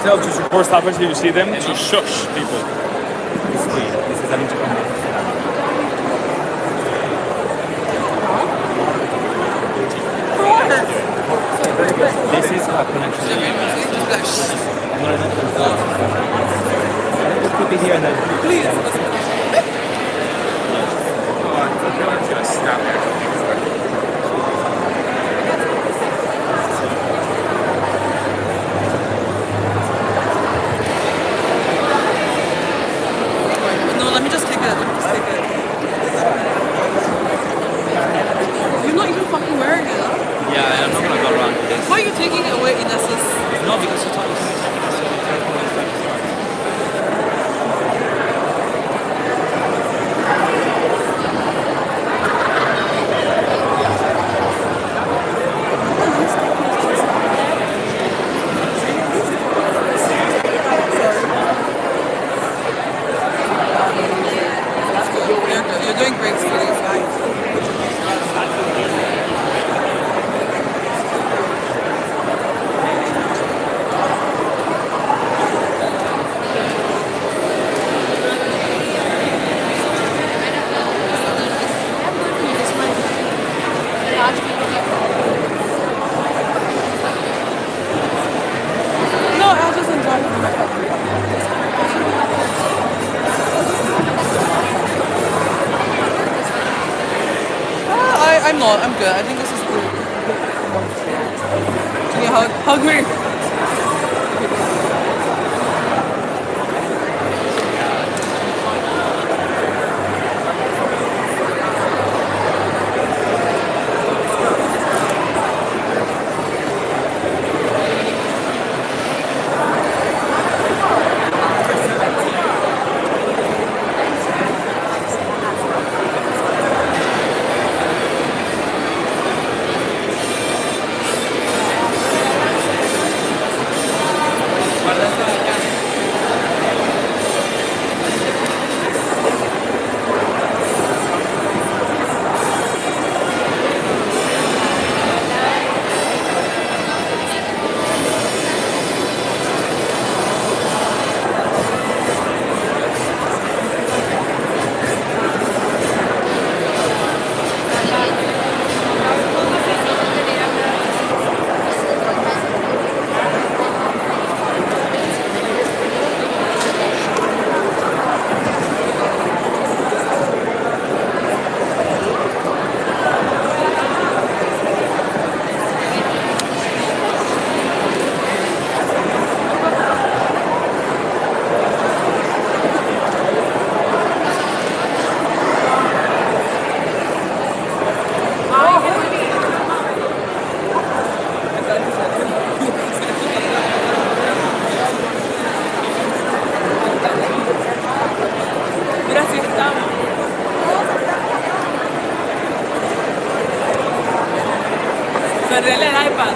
tell to support staffers if you see them to shush people. This is an intercom. This is a connection. Keep it here and then. Please. Just stop there. Let me just take it. You're not even fucking wearing it. Yeah, I'm not gonna go around with this. Why are you taking it away, Ines's? No, because you told us. You're doing great, sweetie. No, I'll just enjoy it. I'm not. I'm good. I think this is good. Can you hug me? Perderle el iPad.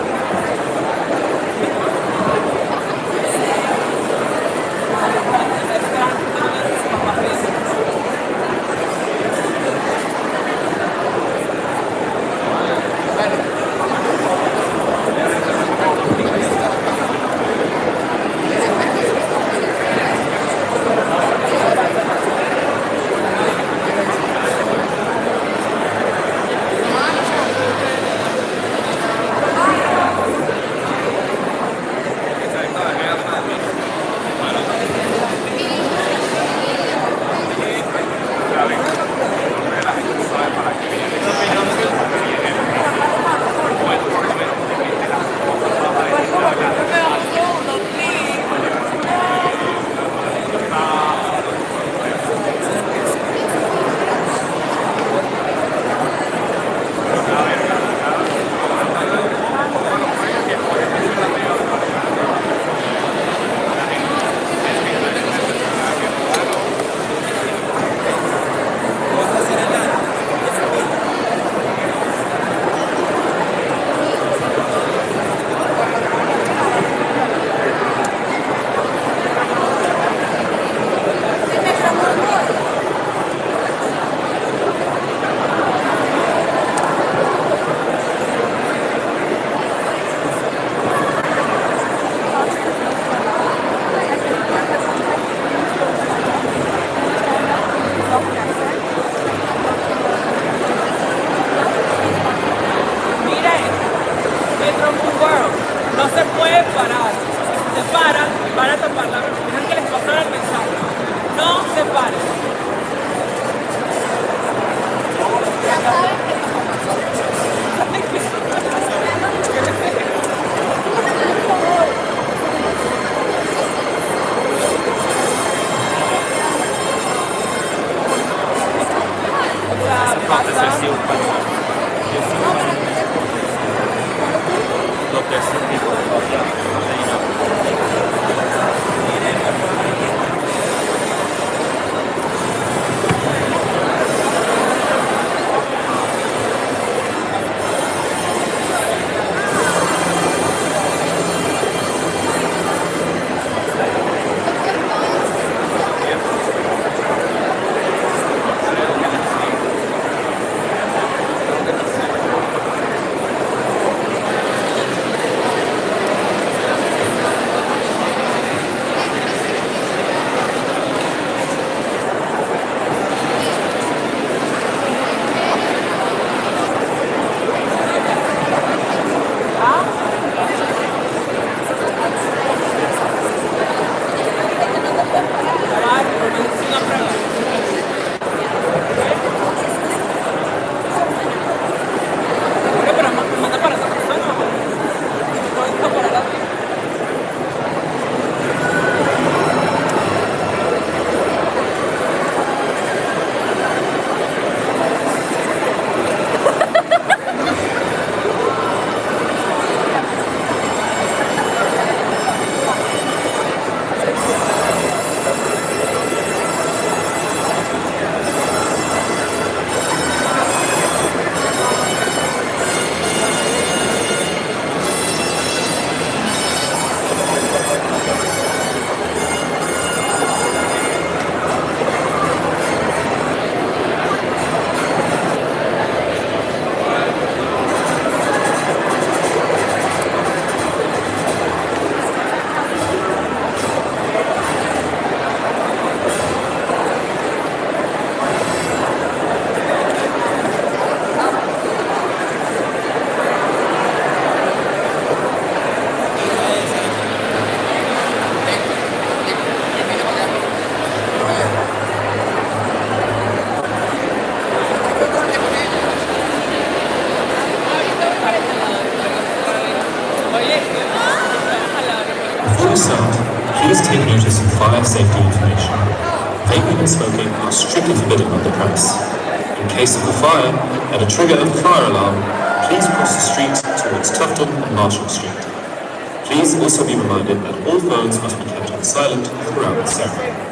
fire safety information. Vaping and smoking are strictly forbidden on the premise. In case of a fire and a trigger of the fire alarm, please cross the street towards Tufton and Marshall Street. Please also be reminded that all phones must be kept on silent throughout the ceremony.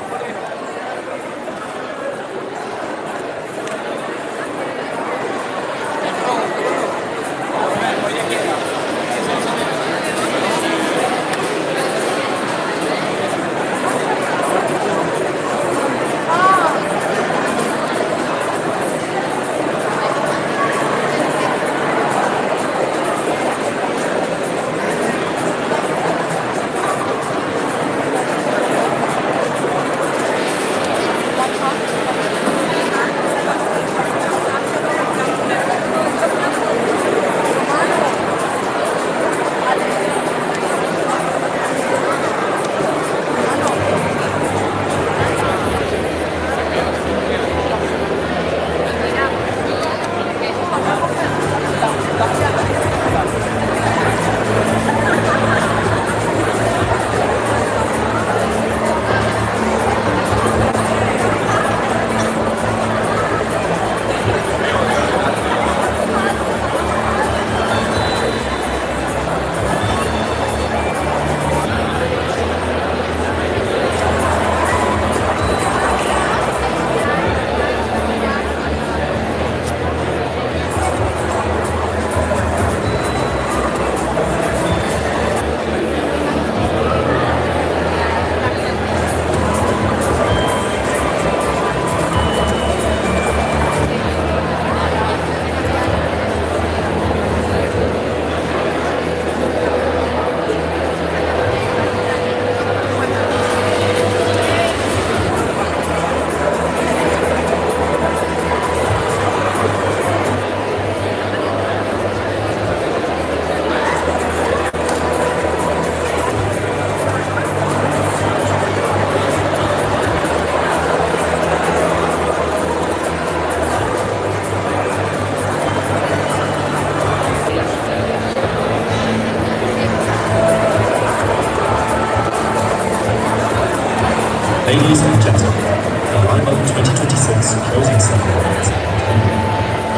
Ladies and gentlemen, the LIMUN 2026 closing ceremony is concluded.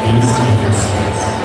Please take your seats.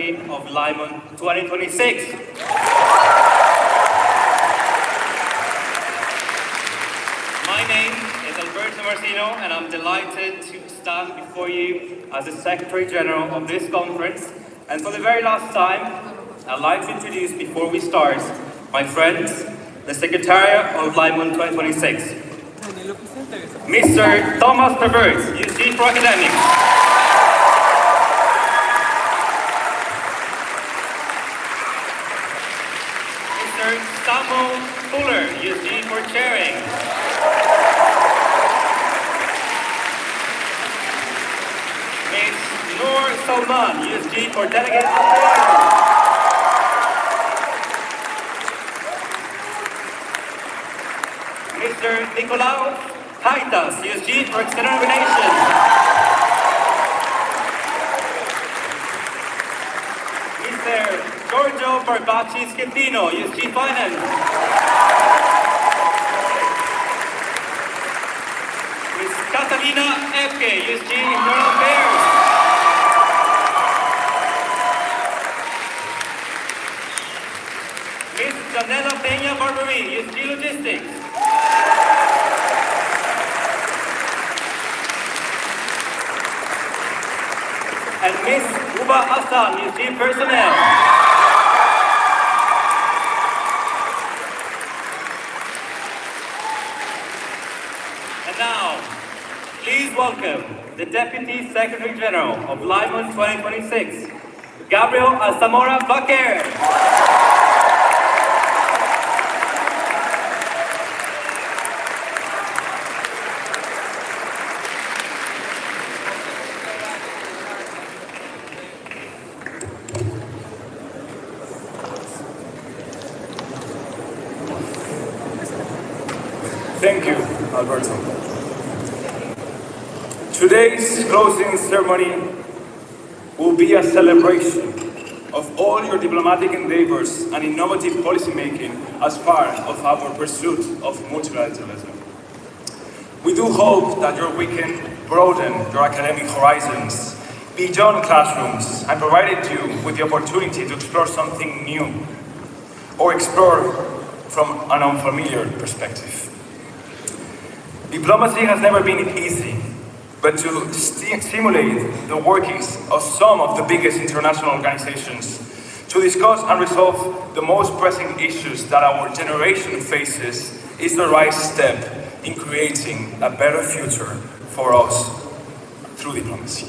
ceremony of LIMUN 2026. My name is Alberto Marcino, and I'm delighted to stand before you as the Secretary General of this conference. And for the very last time, I'd like to introduce, before we start, my friends, the Secretariat of LIMUN 2026. Mr. Thomas Pervert, USG for Academics. Mr. Samuel Fuller, USG for Chairing. Ms. Noor Salman, USG for Delegate Affairs. Mr. Nicolaus Haitas, USG for External Relations. Mr. Giorgio Barbacci Schettino, USG Finance. Ms. Catalina Epke, USG Internal Affairs. Ms. Janela Peña Barbary, USG Logistics. And Ms. Uba Hassan, USG Personnel. And now, please welcome the Deputy Secretary General of LIMUN 2026, Gabriel Alzamora Baquer. Thank you, Alberto. Today's closing ceremony will be a celebration of all your diplomatic endeavors and innovative policymaking as part of our pursuit of multilateralism. We do hope that your weekend broadened your academic horizons beyond classrooms and provided you with the opportunity to explore something new or explore from an unfamiliar perspective. Diplomacy has never been easy, but to stimulate the workings of some of the biggest international organizations, to discuss and resolve the most pressing issues that our generation faces is the right step in creating a better future for us through diplomacy.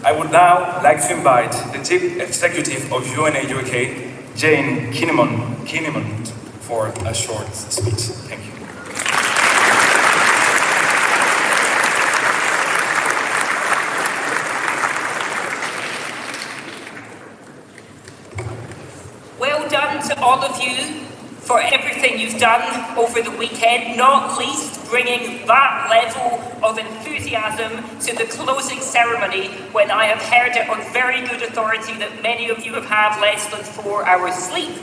I would now like to invite the Chief Executive of UNA UK, Jane Kinnaman, for a short speech. Thank you. Well done to all of you for everything you've done over the weekend, not least bringing that level of enthusiasm to the closing ceremony when I have heard it on very good authority that many of you have had less than 4 hours sleep.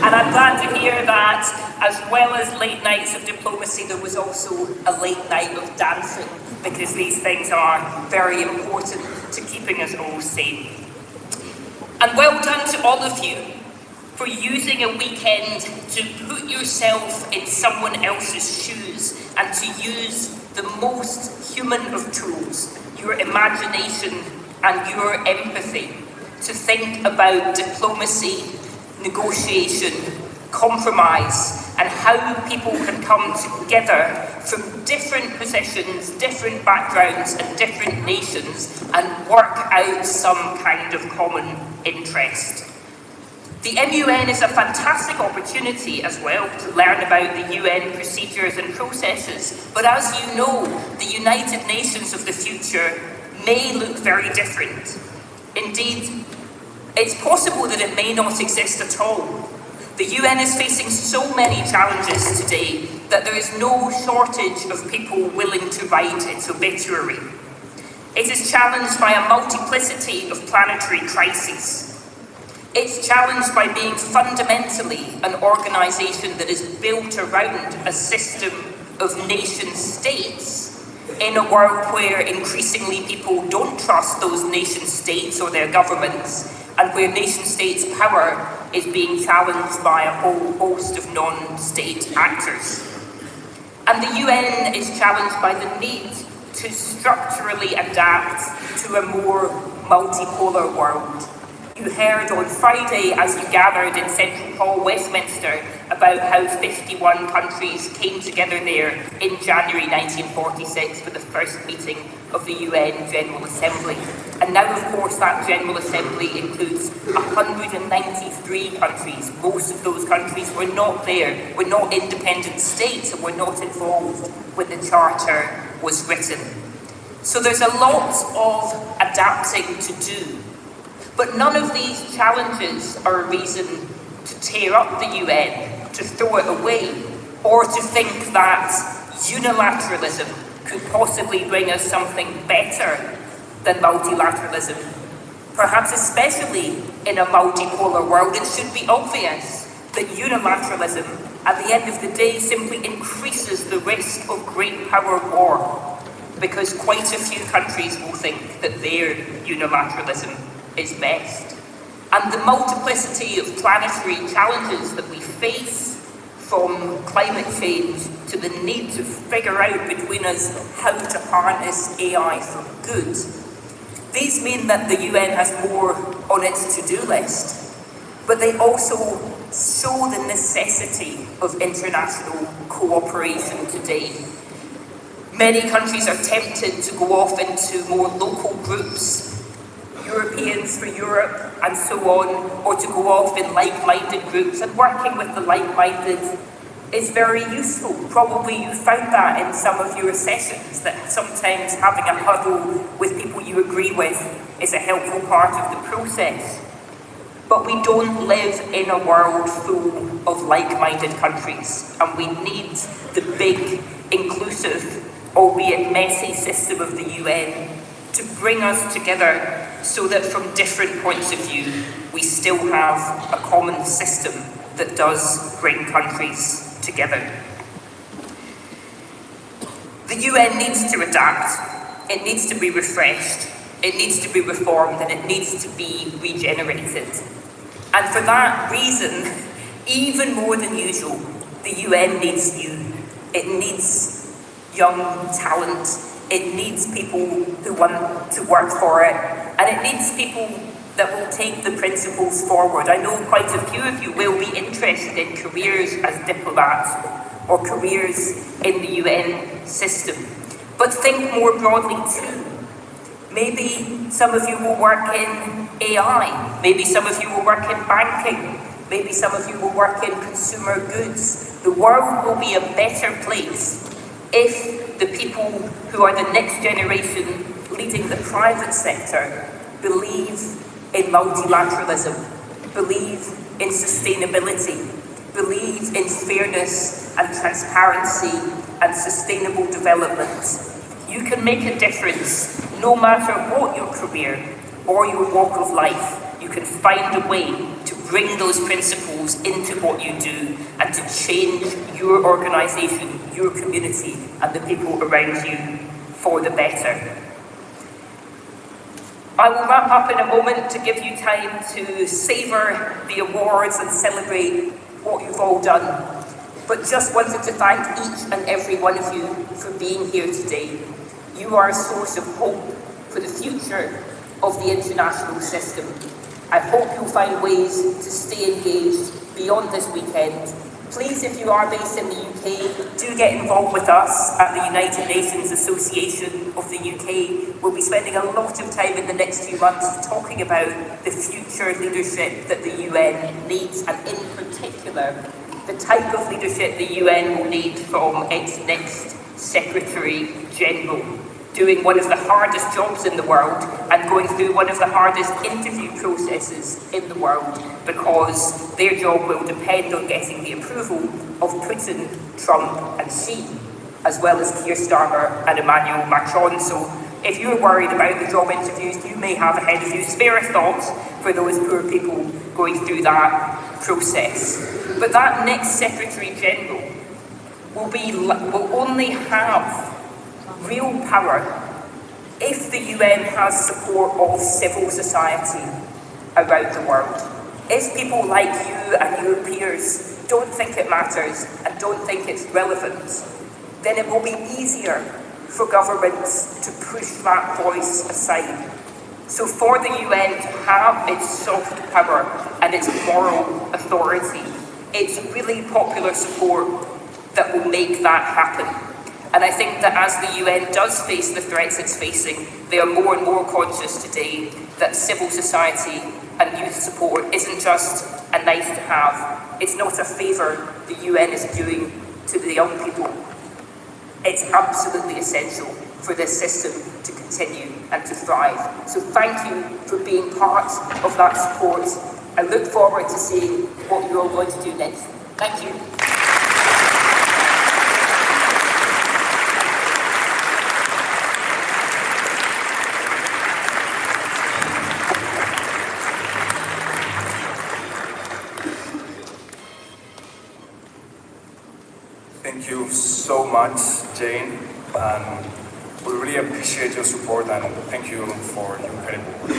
And I'm glad to hear that, as well as late nights of diplomacy, there was also a late night of dancing, because these things are very important to keeping us all sane. And well done to all of you for using a weekend to put yourself in someone else's shoes and to use the most human of tools, your imagination and your empathy, to think about diplomacy, negotiation, compromise, and how people can come together from different positions, different backgrounds, and different nations and work out some kind of common interest. The MUN is a fantastic opportunity as well to learn about the UN procedures and processes, but as you know, the United Nations of the future may look very different. Indeed, it's possible that it may not exist at all. The UN is facing so many challenges today that there is no shortage of people willing to write its obituary. It is challenged by a multiplicity of planetary crises. It's challenged by being fundamentally an organisation that is built around a system of nation states In a world where increasingly people don't trust those nation states or their governments, and where nation states' power is being challenged by a whole host of non-state actors. And the UN is challenged by the need to structurally adapt to a more multipolar world. You heard on Friday, as you gathered in Central Hall, Westminster, about how 51 countries came together there in January 1946 for the first meeting of the UN General Assembly. And now, of course, that General Assembly includes 193 countries. Most of those countries were not there, were not independent states, and were not involved when the Charter was written. So there's a lot of adapting to do. But none of these challenges are a reason to tear up the UN, to throw it away, or to think that unilateralism could possibly bring us something better than multilateralism. Perhaps especially in a multipolar world, it should be obvious that unilateralism, at the end of the day, simply increases the risk of great power war, because quite a few countries will think that their unilateralism is best. And the multiplicity of planetary challenges that we face, from climate change to the need to figure out between us how to harness AI for good, these mean that the UN has more on its to-do list, but they also show the necessity of international cooperation today. Many countries are tempted to go off into more local groups, Europeans for Europe and so on, or to go off in like-minded groups, and working with the like-minded is very useful. Probably you found that in some of your sessions, that sometimes having a huddle with people you agree with is a helpful part of the process. But we don't live in a world full of like-minded countries, and we need the big, inclusive, albeit messy system of the UN to bring us together so that from different points of view, we still have a common system that does bring countries together. The UN needs to adapt, it needs to be refreshed, it needs to be reformed, and it needs to be regenerated. And for that reason, even more than usual, the UN needs you. It needs young talent. It needs people who want to work for it, and it needs people that will take the principles forward. I know quite a few of you will be interested in careers as diplomats or careers in the UN system, but think more broadly too. Maybe some of you will work in AI, maybe some of you will work in banking, maybe some of you will work in consumer goods. The world will be a better place if the people who are the next generation leading the private sector believe in multilateralism, believe in sustainability, believe in fairness and transparency and sustainable development. You can make a difference no matter what your career or your walk of life. You can find a way to bring those principles into what you do and to change your organisation, your community, and the people around you for the better. I will wrap up in a moment to give you time to savour the awards and celebrate what you've all done. But just wanted to thank each and every one of you for being here today. You are a source of hope for the future of the international system. I hope you'll find ways to stay engaged beyond this weekend. Please, if you are based in the UK, do get involved with us at the United Nations Association of the UK. We'll be spending a lot of time in the next few months talking about the future leadership that the UN needs, and in particular, the type of leadership the UN will need from its next Secretary General, doing one of the hardest jobs in the world and going through one of the hardest interview processes in the world, because their job will depend on getting the approval of Putin, Trump and Xi, as well as Keir Starmer and Emmanuel Macron. So if you're worried about the job interviews you may have ahead of you, spare a thought for those poor people going through that process. But that next Secretary General will only have real power if the UN has support of civil society around the world. If people like you and your peers don't think it matters and don't think it's relevant, then it will be easier for governments to push that voice aside. So for the UN to have its soft power and its moral authority, it's really popular support that will make that happen. And I think that as the UN does face the threats it's facing, they are more and more conscious today that civil society and youth support isn't just a nice to have. It's not a favour the UN is doing to the young people. It's absolutely essential for this system to continue and to thrive. So thank you for being part of that support. I look forward to seeing what you're all going to do next. Thank you. Thank you so much, Jane. And we really appreciate your support and thank you for your incredible work.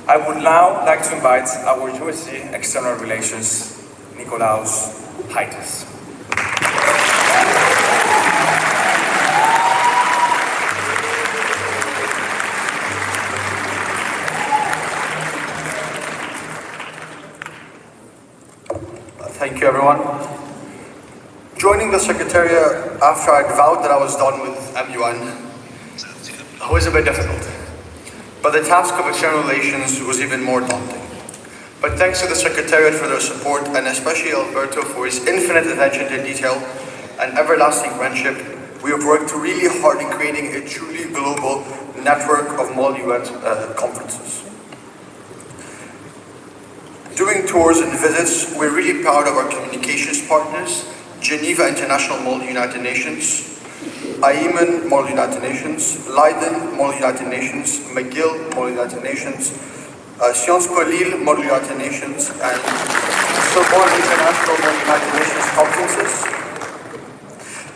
I would now like to invite our USC External Relations, Nikolaos Haitis. Thank you, everyone. Joining the Secretariat after I'd vowed that I was done with MUN was a bit difficult, but the task of external relations was even more daunting. But thanks to the Secretariat for their support, and especially Alberto for his infinite attention to detail and everlasting friendship, we have worked really hard in creating a truly global network of multi-UN conferences. Doing tours and visits, we're really proud of our communications partners, Geneva International Mall United Nations, LIMUN Mall United Nations, Leiden Mall United Nations, McGill Mall United Nations, Sciences Po Lille Mall United Nations, and Sorbonne International Mall United Nations conferences,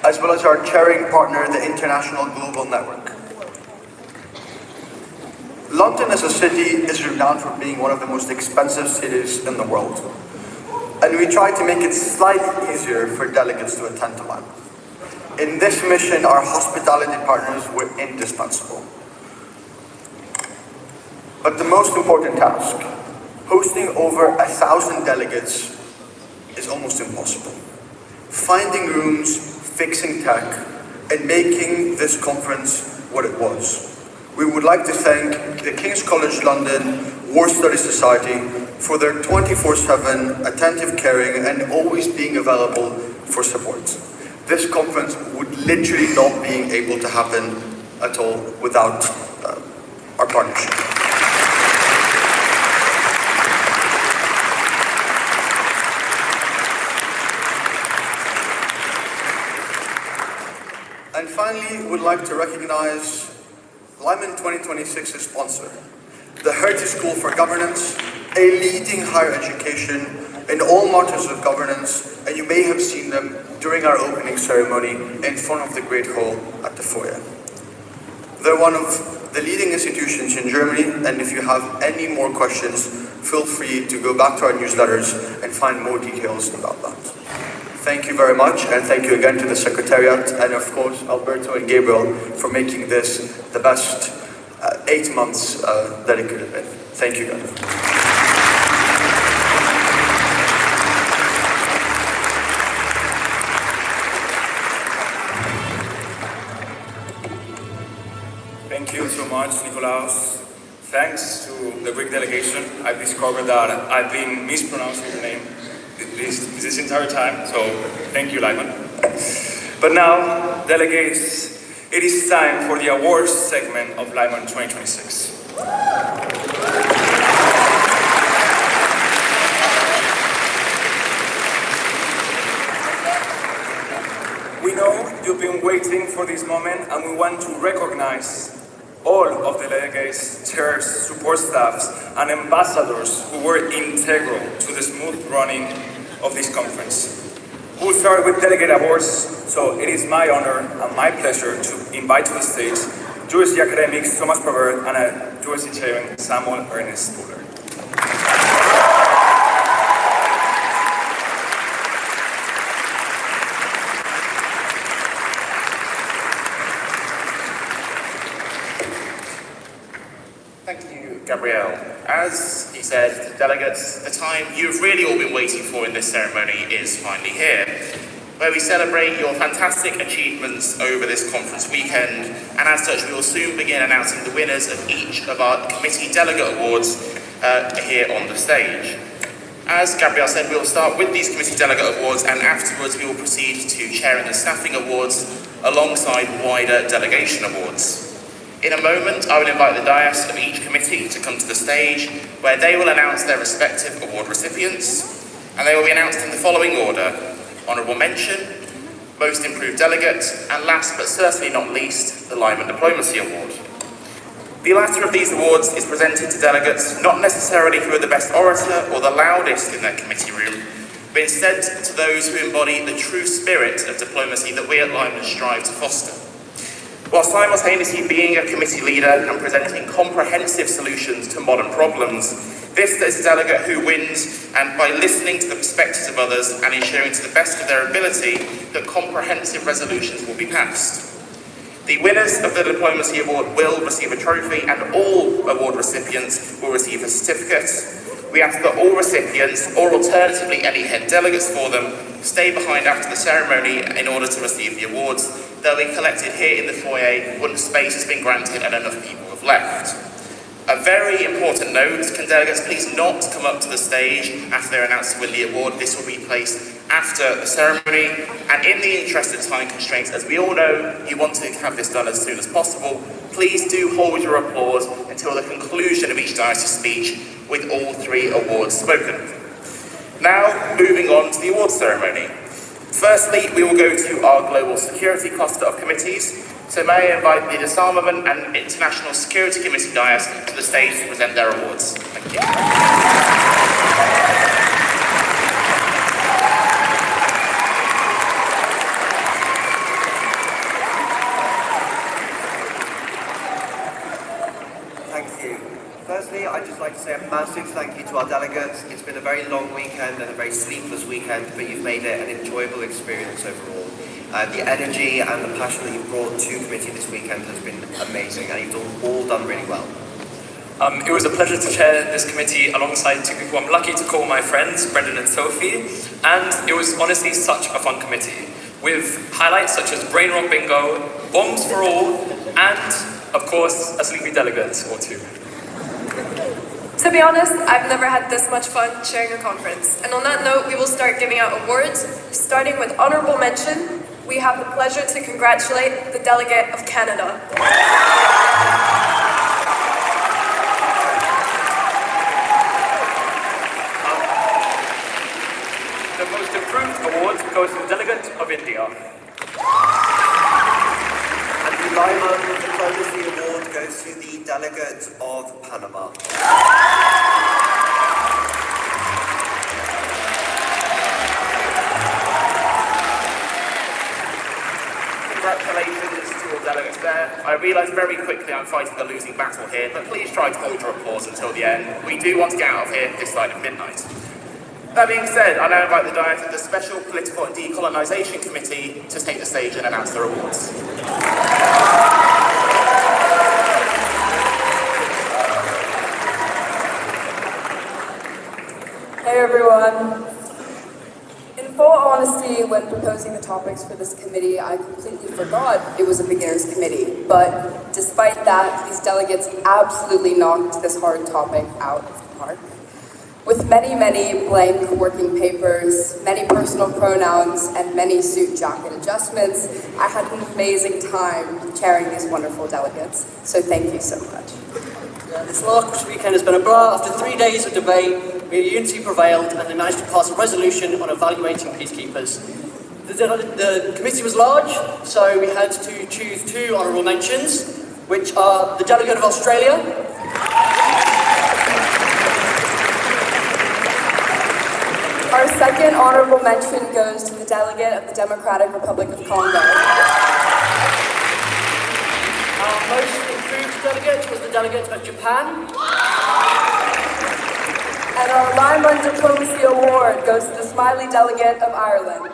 as well as our chairing partner, the International Global Network. London as a city is renowned for being one of the most expensive cities in the world. And we try to make it slightly easier for delegates to attend to LIMUN. In this mission, our hospitality partners were indispensable. But the most important task, hosting over 1,000 delegates, is almost impossible. Finding rooms, fixing tech, and making this conference what it was. We would like to thank the King's College London War Studies Society for their 24/7 attentive caring and always being available for support. This conference would literally not be able to happen at all without our partnership. And finally, we'd like to recognize LIMUN 2026's sponsor, the Heritage School for Governance, a leading higher education in all matters of governance, and you may have seen them during our opening ceremony in front of the Great Hall at the foyer. They're one of the leading institutions in Germany, and if you have any more questions, feel free to go back to our newsletters and find more details about that. Thank you very much, and thank you again to the Secretariat, and of course Alberto and Gabriel for making this the best 8 months that it could have been. Thank you guys. Thank you so much, Nikolaos. Thanks to the Greek delegation, I've discovered that I've been mispronouncing your name this entire time, so thank you, LIMUN. But now, delegates, it is time for the awards segment of LIMUN 2026. We know you've been waiting for this moment, and we want to recognize all of the delegates, chairs, support staffs, and ambassadors who were integral to the smooth running of this conference. We'll start with delegate awards, so it is my honor and my pleasure to invite to the stage Jewish academics Thomas Provert and a Jewish chairman Samuel Ernest Fuller. Thank you, Gabrielle. As he said, delegates, the time you've really all been waiting for in this ceremony is finally here, where we celebrate your fantastic achievements over this conference weekend, and as such we will soon begin announcing the winners of each of our committee delegate awards here on the stage. As Gabrielle said, we will start with these committee delegate awards, and afterwards we will proceed to chairing the staffing awards alongside wider delegation awards. In a moment, I will invite the dais of each committee to come to the stage, where they will announce their respective award recipients, and they will be announced in the following order: Honourable Mention, Most Improved Delegate, and last but certainly not least, the LIMUN Diplomacy Award. The latter of these awards is presented to delegates not necessarily who are the best orator or the loudest in their committee room, but instead to those who embody the true spirit of diplomacy that we at LIMUN strive to foster. While simultaneously being a committee leader and presenting comprehensive solutions to modern problems, this is a delegate who wins and by listening to the perspectives of others and ensuring to the best of their ability that comprehensive resolutions will be passed. The winners of the Diplomacy Award will receive a trophy and all award recipients will receive a certificate. We ask that all recipients, or alternatively any head delegates for them, stay behind after the ceremony in order to receive the awards. They'll be collected here in the foyer once space has been granted and enough people have left. A very important note, can delegates please not come up to the stage after they're announced to win the award. This will be placed after the ceremony, and in the interest of time constraints, as we all know, you want to have this done as soon as possible, please do hold your applause until the conclusion of each diocese speech with all three awards spoken. Now, moving on to the awards ceremony. Firstly, we will go to our Global Security cluster of committees. So may I invite the Disarmament and International Security Committee Dias to the stage to present their awards. Thank you. Thank you. Firstly, I'd just like to say a massive thank you to our delegates. It's been a very long weekend and a very sleepless weekend, but you've made it an enjoyable experience overall. The energy and the passion that you've brought to committee this weekend has been amazing, and you've all done really well. It was a pleasure to chair this committee alongside two people I'm lucky to call my friends, Brendan and Sophie, and it was honestly such a fun committee, with highlights such as Brain Rot Bingo, Bombs for All, and, of course, a sleepy delegate or two. To be honest, I've never had this much fun chairing a conference. And on that note, we will start giving out awards, starting with honorable mention. We have the pleasure to congratulate the delegate of Canada. The most improved award goes to the delegate of India. And the LIMUN Diplomacy Award goes to the delegate of Panama. Congratulations to all delegates there. I realise very quickly I'm fighting a losing battle here, but please try to hold your applause until the end. We do want to get out of here this side of midnight. That being said, I now invite the Diet of the Special Political and Decolonisation Committee to take the stage and announce their awards. Hey everyone. In full honesty, when proposing the topics for this committee, I completely forgot it was a beginners committee. But despite that, these delegates absolutely knocked this hard topic out of the park. With many blank working papers, many personal pronouns, and many suit jacket adjustments, I had an amazing time chairing these wonderful delegates. So thank you so much. This last weekend has been a blur. After 3 days of debate, unity prevailed and they managed to pass a resolution on evaluating peacekeepers. The committee was large, so we had to choose two honourable mentions, which are the delegate of Australia, our our second honorable mention goes to the delegate of the Democratic Republic of Congo. Our most improved delegate was the delegate of Japan. And our LIMUN Diplomacy Award goes to the smiley delegate of Ireland.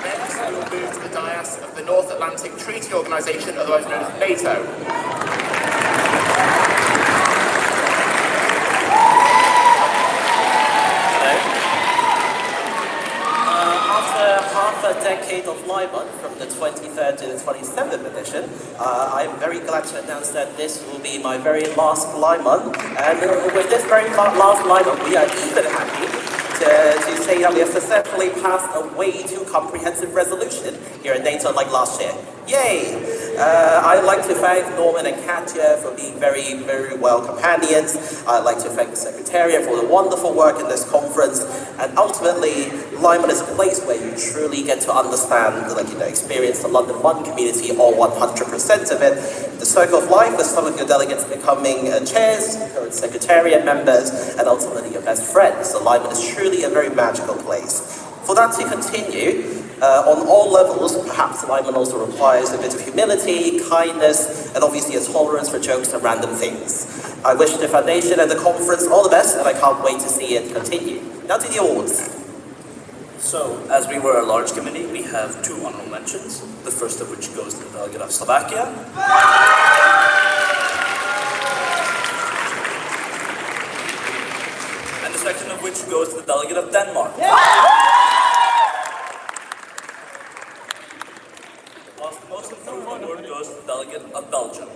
Next, we will move to the dais of the North Atlantic Treaty Organization, otherwise known as NATO. After half a decade of LIMUN, from the 23rd to the 27th edition, I am very glad to announce that this will be my very last LIMUN. And with this very last LIMUN, we are even happy to say that we have successfully passed a way too comprehensive resolution here at NATO like last year. Yay! I'd like to thank Norman and Katja for being very, very well companions. I'd like to thank the Secretariat for the wonderful work in this conference. And ultimately, LIMUN is a place where you truly get to understand, experience the London One community, all 100% of it. The circle of life with some of your delegates becoming chairs, current Secretariat members, and ultimately your best friends. So LIMUN is truly a very magical place. For that to continue, on all levels, perhaps LIMUN also requires a bit of humility, kindness, and obviously a tolerance for jokes and random things. I wish the Foundation and the conference all the best, and I can't wait to see it continue. Now to the awards. So, as we were a large committee, we have two honorable mentions, the first of which goes to the delegate of Slovakia. And the second of which goes to the delegate of Denmark. Whilst the most improved award goes to the delegate of Belgium.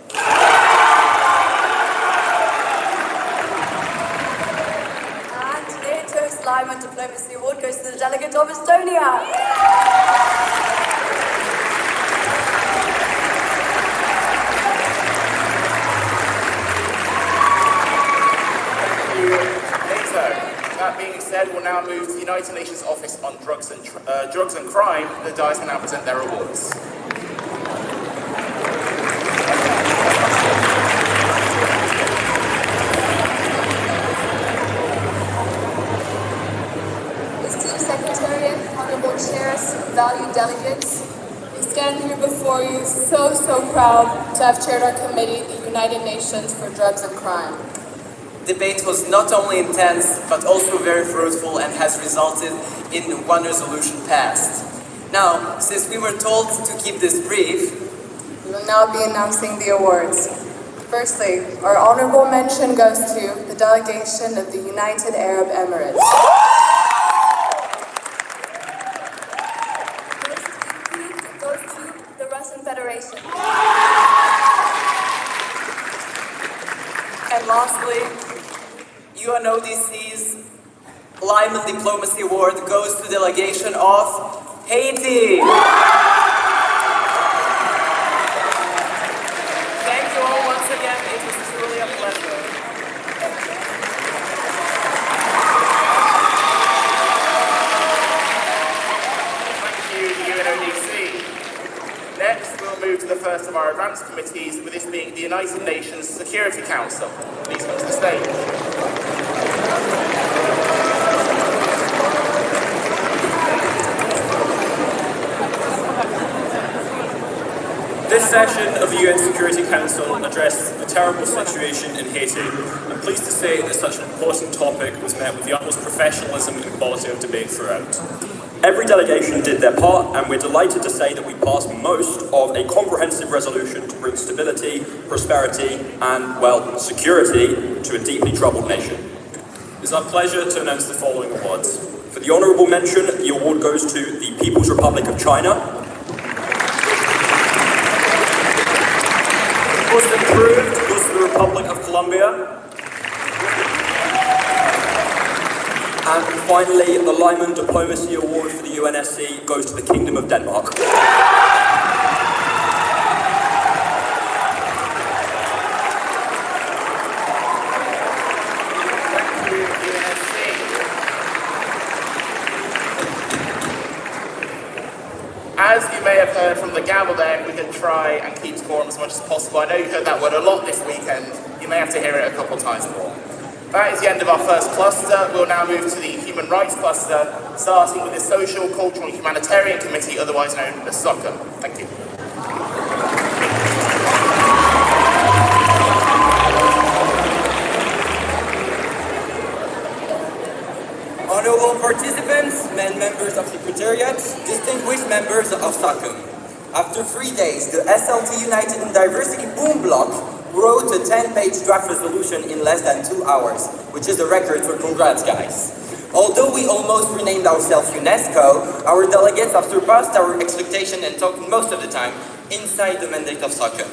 And NATO's LIMUN Diplomacy Award goes to the delegate of Estonia. That being said, we'll now move to the United Nations Office on Drugs and Crime. The dais can now present their awards. Esteemed Secretariat, Honorable Chairs, valued delegates, we stand here before you so proud to have chaired our committee, the United Nations for Drugs and Crime. Debate was not only intense, but also very fruitful and has resulted in one resolution passed. Now, since we were told to keep this brief, We will now be announcing the awards. Firstly, our honorable mention goes to the delegation of the United Arab Emirates. It goes to the Russian Federation. and lastly, UNODC's LIMUN Diplomacy Award goes to the delegation of Haiti. Thank you all once again. It was truly a pleasure. Thank you, UNODC. Next, we'll move to the first of our advanced committees, with this being the United Nations Security Council. Please come to the stage. This session of the UN Security Council addressed the terrible situation in Haiti. I'm pleased to say that such an important topic was met with the utmost professionalism and quality of debate throughout. Every delegation did their part, and we're delighted to say that we passed most of a comprehensive resolution to bring stability, prosperity, and, well, security to a deeply troubled nation. It is our pleasure to announce the following awards. For the honourable mention, the award goes to the People's Republic of China. Most improved goes to the Republic of Colombia. And finally, the LIMUN Diplomacy Award for the UNSC goes to the Kingdom of Denmark. As you may have heard from the gavel there, if we can try and keep score as much as possible. I know you heard that word a lot this weekend. You may have to hear it a couple of times more. That is the end of our first cluster. We'll now move to the Human Rights cluster, starting with the Social, Cultural and Humanitarian Committee, otherwise known as SOCA. Thank you. Honorable participants, members of Secretariat, distinguished members of SOCA. After 3 days, the SLT United in Diversity Boom Block wrote a 10-page draft resolution in less than 2 hours, which is a record, so congrats, guys. Although we almost renamed ourselves UNESCO, our delegates have surpassed our expectation and talked most of the time inside the mandate of SOCA.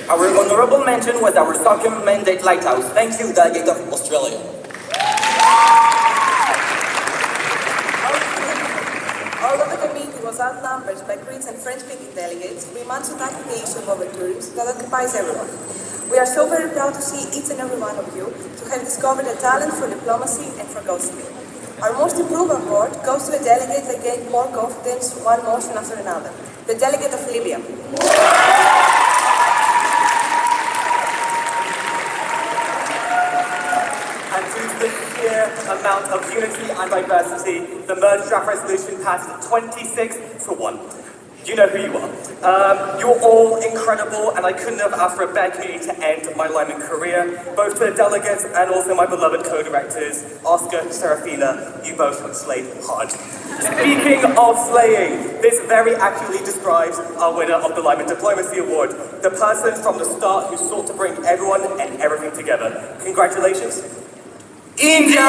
Our honorable mention was our SOCA mandate lighthouse. Thank you, Delegate of Australia. Although the committee was outnumbered by Greeks and French-speaking delegates, we managed to tackle the issue of overtourism that occupies everyone. We are so very proud to see each and every one of you to have discovered a talent for diplomacy and for gossiping. Our most improved award goes to a delegate that gained more confidence one motion after another, the delegate of Libya. And due to the sheer amount of unity and diversity, the merged draft resolution passed 26-1. You know who you are. You're all incredible, and I couldn't have asked for a better community to end my LIMUN career. Both to the delegates and also my beloved co-directors, Oscar, Serafina, you both slayed hard. Speaking of slaying, this very accurately describes our winner of the LIMUN Diplomacy Award, the person from the start who sought to bring everyone and everything together. Congratulations. India!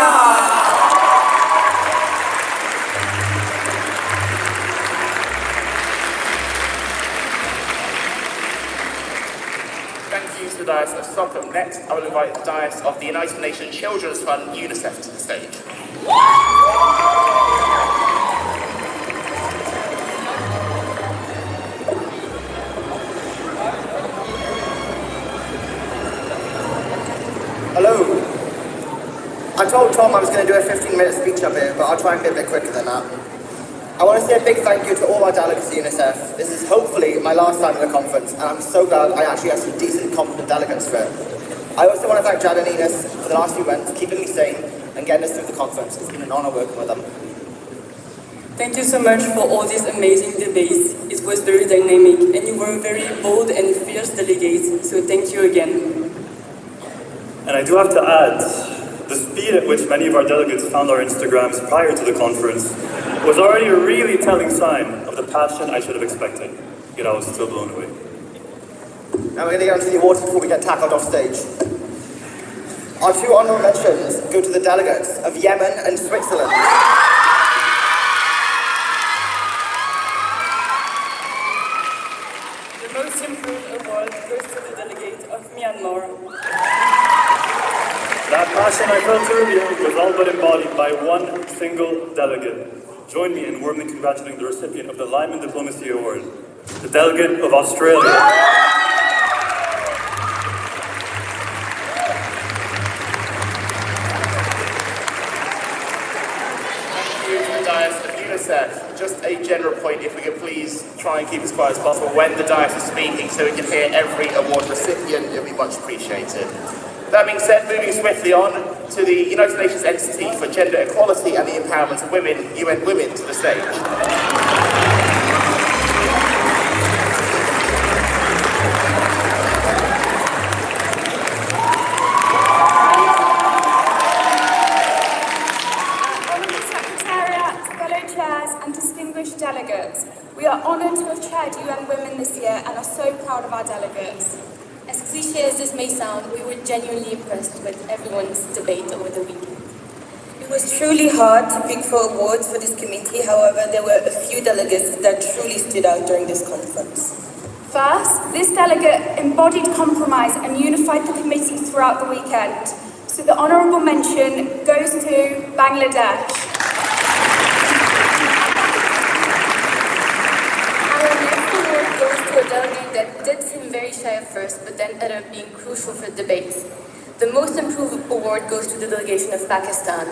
To the dais of SOCA. Next, I will invite the dais of the United Nations Children's Fund, UNICEF, to the stage. Hello. I told Tom I was going to do a 15-minute speech up here, but I'll try and be a bit quicker than that. I want to say a big thank you to all our delegates at UNICEF. This is hopefully my last time at the conference, and I'm so glad I actually have some decent, competent delegates for it. I also want to thank Jad and Ines for the last few months, keeping me sane and getting us through the conference. It's been an honour working with them. Thank you so much for all these amazing debates. It was very dynamic, and you were very bold and fierce delegates, so thank you again. And I do have to add, the speed at which many of our delegates found our Instagrams prior to the conference was already a really telling sign of the passion I should have expected, yet I was still blown away. Now we're going to get onto the awards before we get tackled off stage. Our two honourable mentions go to the delegates of Yemen and Switzerland. The most improved award goes to the delegate of Myanmar. That passion I felt earlier was all but embodied by one single delegate. Join me in warmly congratulating the recipient of the LIMUN Diplomacy Award, the delegate of Australia. Thank you to the dais of UNICEF. Just a general point, if we could please try and keep as quiet as possible when the dais is speaking so we can hear every award recipient, it would be much appreciated. That being said, moving swiftly on to the United Nations Entity for Gender Equality and the Empowerment of Women, UN Women, to the stage. Honourable Secretariat, fellow chairs and distinguished delegates, we are honoured to have chaired UN Women this year and are so proud of our delegates. As cliche as this may sound, we were genuinely impressed with everyone's debate over the weekend. It was truly hard to pick for awards for this committee, however, there were a few delegates that truly stood out during this conference. First, this delegate embodied compromise and unified the committee throughout the weekend. So the honourable mention goes to Bangladesh. Our next award goes to a delegate that did seem very shy at first, but then ended up being crucial for the debates. The most improved award goes to the delegation of Pakistan.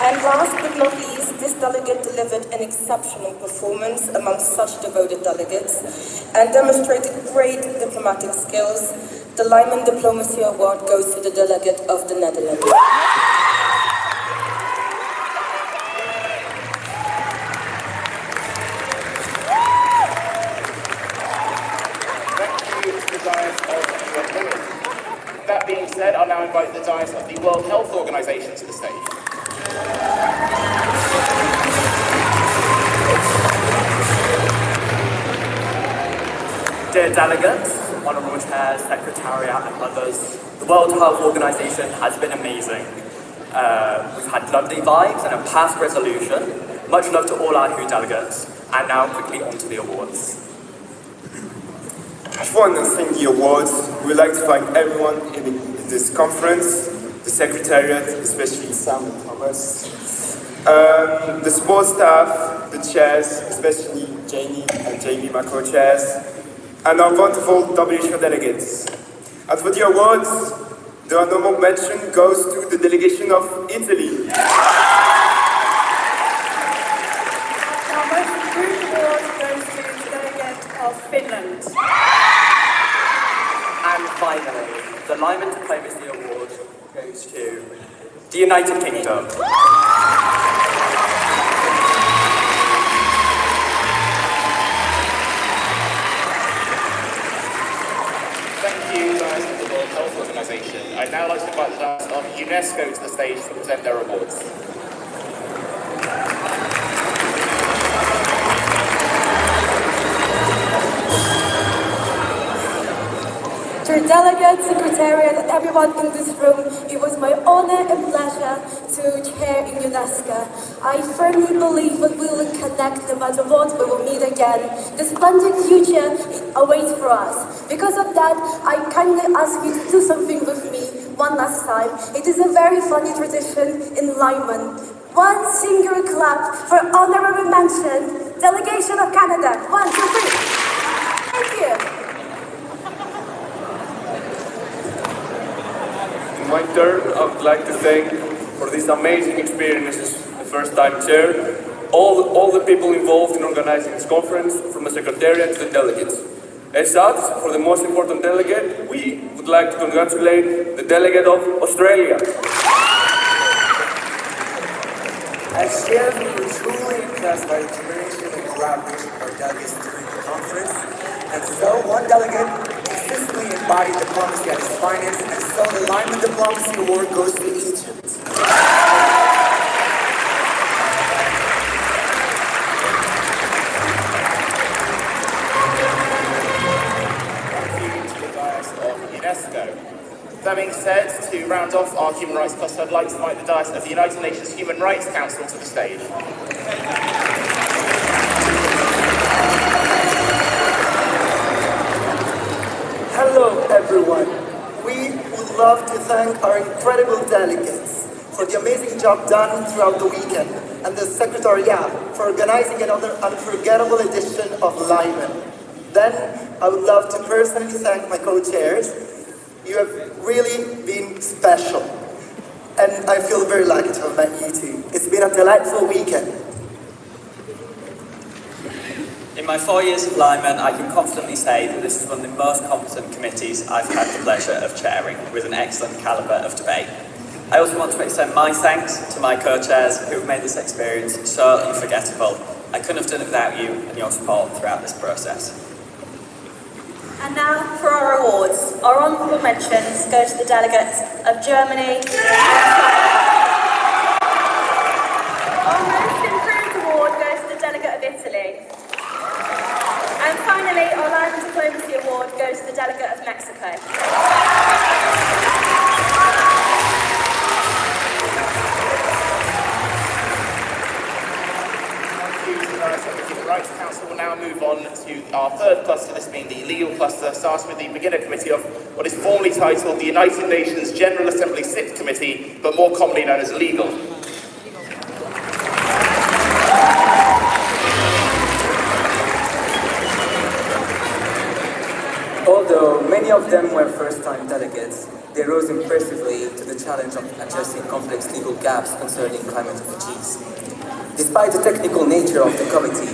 And last but not least, delegate delivered an exceptional performance among such devoted delegates and demonstrated great diplomatic skills. The LIMUN Diplomacy Award goes to the delegate of the Netherlands. That being said, I'll now invite the dais of the World Health Organization to the stage. Dear delegates, Honourable Chairs, Secretariat and others, the World Health Organization has been amazing. We've had lovely vibes and a passed resolution. Much love to all our WHO delegates. And now quickly on to the awards. Before announcing the awards, we would like to thank everyone in this conference, the Secretariat, especially Sam and Thomas, the support staff, the chairs, especially Jamie, my co-chairs, and our wonderful WHO delegates. As for the awards, the honorable mention goes to the delegation of Italy. Our most improved award goes to the delegate of Finland. And finally, the LIMUN Diplomacy Award goes to the United Kingdom. Thank you, guys, from the World Health Organization. I'd now like to invite the dais of UNESCO to the stage to present their awards. Dear delegates, Secretariat, and everyone in this room, it was my honor and pleasure to chair in UNESCO. I firmly believe that we will connect no matter what, we will meet again. The splendid future awaits for us. Because of that, I kindly ask you to do something with me one last time. It is a very funny tradition in LIMUN. One single clap for honorary mention, Delegation of Canada. 1, 2, 3. Thank you. In my turn, I would like to thank for this amazing experience as the first time chair, all the people involved in organizing this conference, from the Secretariat to the delegates. As such, for the most important delegate, we would like to congratulate the delegate of Australia. As chair, we were truly impressed by the determination and collaboration of our delegates during the conference. And so, one delegate consistently embodied diplomacy at its finest, and so the LIMUN Diplomacy Award goes to Egypt. UNESCO. That being said, to round off our human rights cluster, I'd like to invite the dais of the United Nations Human Rights Council to the stage. Hello, everyone. We would love to thank our incredible delegates for the amazing job done throughout the weekend, and the Secretariat for organizing another unforgettable edition of LIMUN. Then, I would love to personally thank my co-chairs. You have really been special, and I feel very lucky to have met you two. It's been a delightful weekend. In my 4 years of LIMUN, I can confidently say that this is one of the most competent committees I've had the pleasure of chairing, with an excellent calibre of debate. I also want to extend my thanks to my co-chairs who have made this experience so unforgettable. I couldn't have done it without you and your support throughout this process. And now for our awards. Our honourable mentions go to the delegates of Germany and Our most improved award goes to the delegate of Italy. And finally, our LIMUN Diplomacy Award goes to the delegate of Mexico. The Rights Council will now move on to our third cluster, this being the legal cluster, starting with the beginner committee of what is formally titled the United Nations General Assembly Sixth Committee, but more commonly known as legal. Although many of them were first-time delegates, they rose impressively to the challenge of addressing complex legal gaps concerning climate refugees. Despite the technical nature of the committee,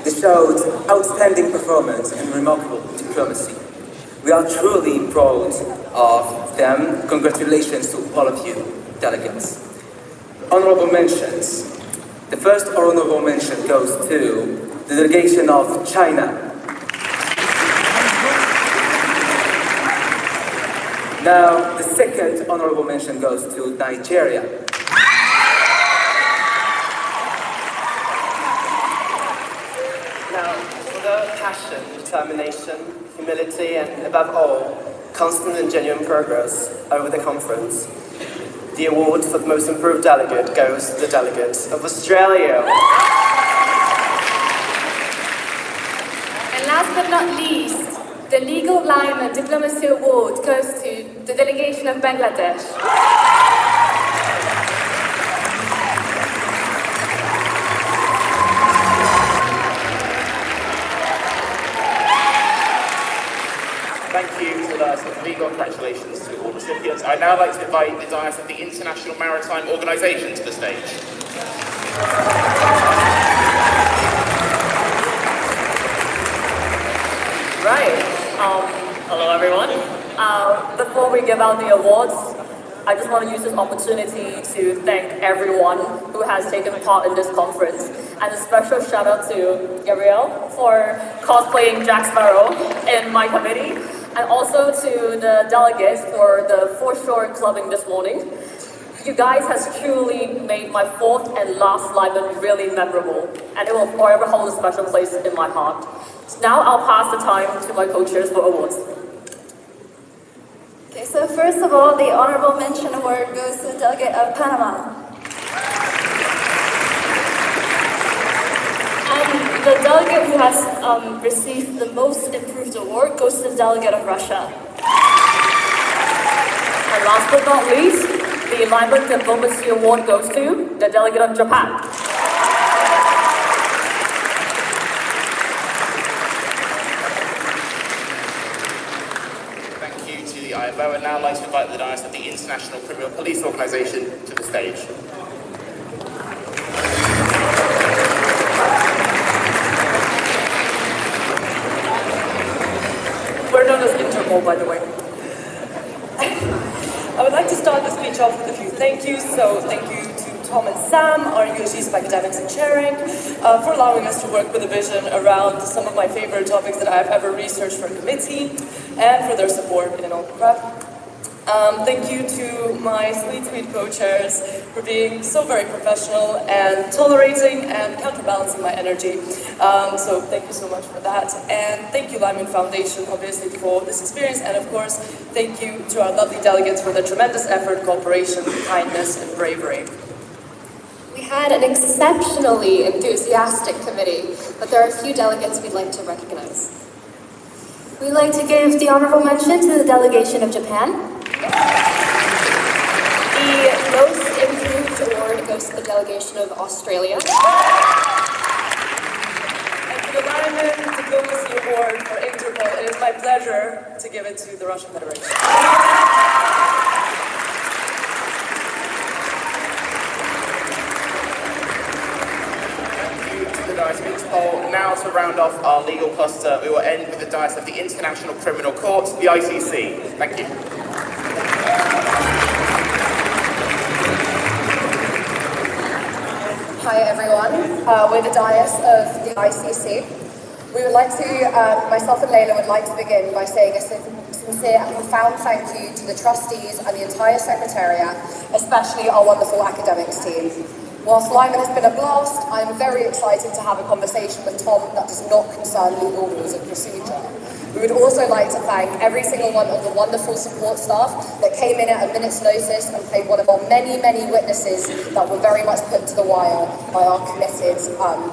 they showed outstanding performance and remarkable diplomacy. We are truly proud of them. Congratulations to all of you, delegates. Honorable mentions. The first honorable mention goes to the delegation of China. Now, the second honorable mention goes to Nigeria. Now, for their passion, determination, humility, and above all, constant and genuine progress over the conference, the award for the most improved delegate goes to the delegate of Australia. And last but not least, the Legal LIMUN Diplomacy Award goes to the delegation of Bangladesh. Thank you to the Diocese of Legal. Congratulations to all recipients. I'd now like to invite the Diocese of the International Maritime Organisation to the stage. Right. Hello everyone. Before we give out the awards, I just want to use this opportunity to thank everyone who has taken part in this conference, and a special shout out to Gabrielle for cosplaying Jack Sparrow in my committee, and also to the delegates for the foreshore clubbing this morning. You guys has truly made my fourth and last LIMUN really memorable, and it will forever hold a special place in my heart. So now I'll pass the time to my co-chairs for awards. Okay, so first of all, the Honorable Mention Award goes to the delegate of Panama. And the delegate who has received the most improved award goes to the delegate of Russia. And last but not least, the LIMUN Diplomacy Award goes to the delegate of Japan. Thank you to the IMO, and now I'd like to invite the Diocese of the International Criminal Police Organisation to the stage. We're known as Interpol, by the way. I would like to start the speech off with a few thank yous. So thank you to Tom and Sam, our USGs of Academics and Sharing, for allowing us to work with a vision around some of my favorite topics that I've ever researched for a committee, and for their support in all the prep. Thank you to my sweet co-chairs for being so very professional and tolerating and counterbalancing my energy. So thank you so much for that. And thank you LIMUN Foundation, obviously, for this experience. And of course, thank you to our lovely delegates for their tremendous effort, cooperation, kindness, and bravery. We had an exceptionally enthusiastic committee, but there are a few delegates we'd like to recognize. We'd like to give the honorable mention to the delegation of Japan. The most improved award goes to the delegation of Australia. And for the LIMUN Diplomacy Award for Interpol, it is my pleasure to give it to the Russian Federation. The Diocese of Interpol. Now to round off our legal cluster, we will end with the Diocese of the International Criminal Court, the ICC. Thank you. Hi everyone, we're the Diocese of the ICC. We would like to, myself and Layla would like to begin by saying a sincere and profound thank you to the trustees and the entire Secretariat, especially our wonderful academics team. Whilst LIMUN has been a blast, I am very excited to have a conversation with Tom that does not concern legal rules and procedure. We would also like to thank every single one of the wonderful support staff that came in at a minute's notice and played one of our many witnesses that were very much put to the wire by our committed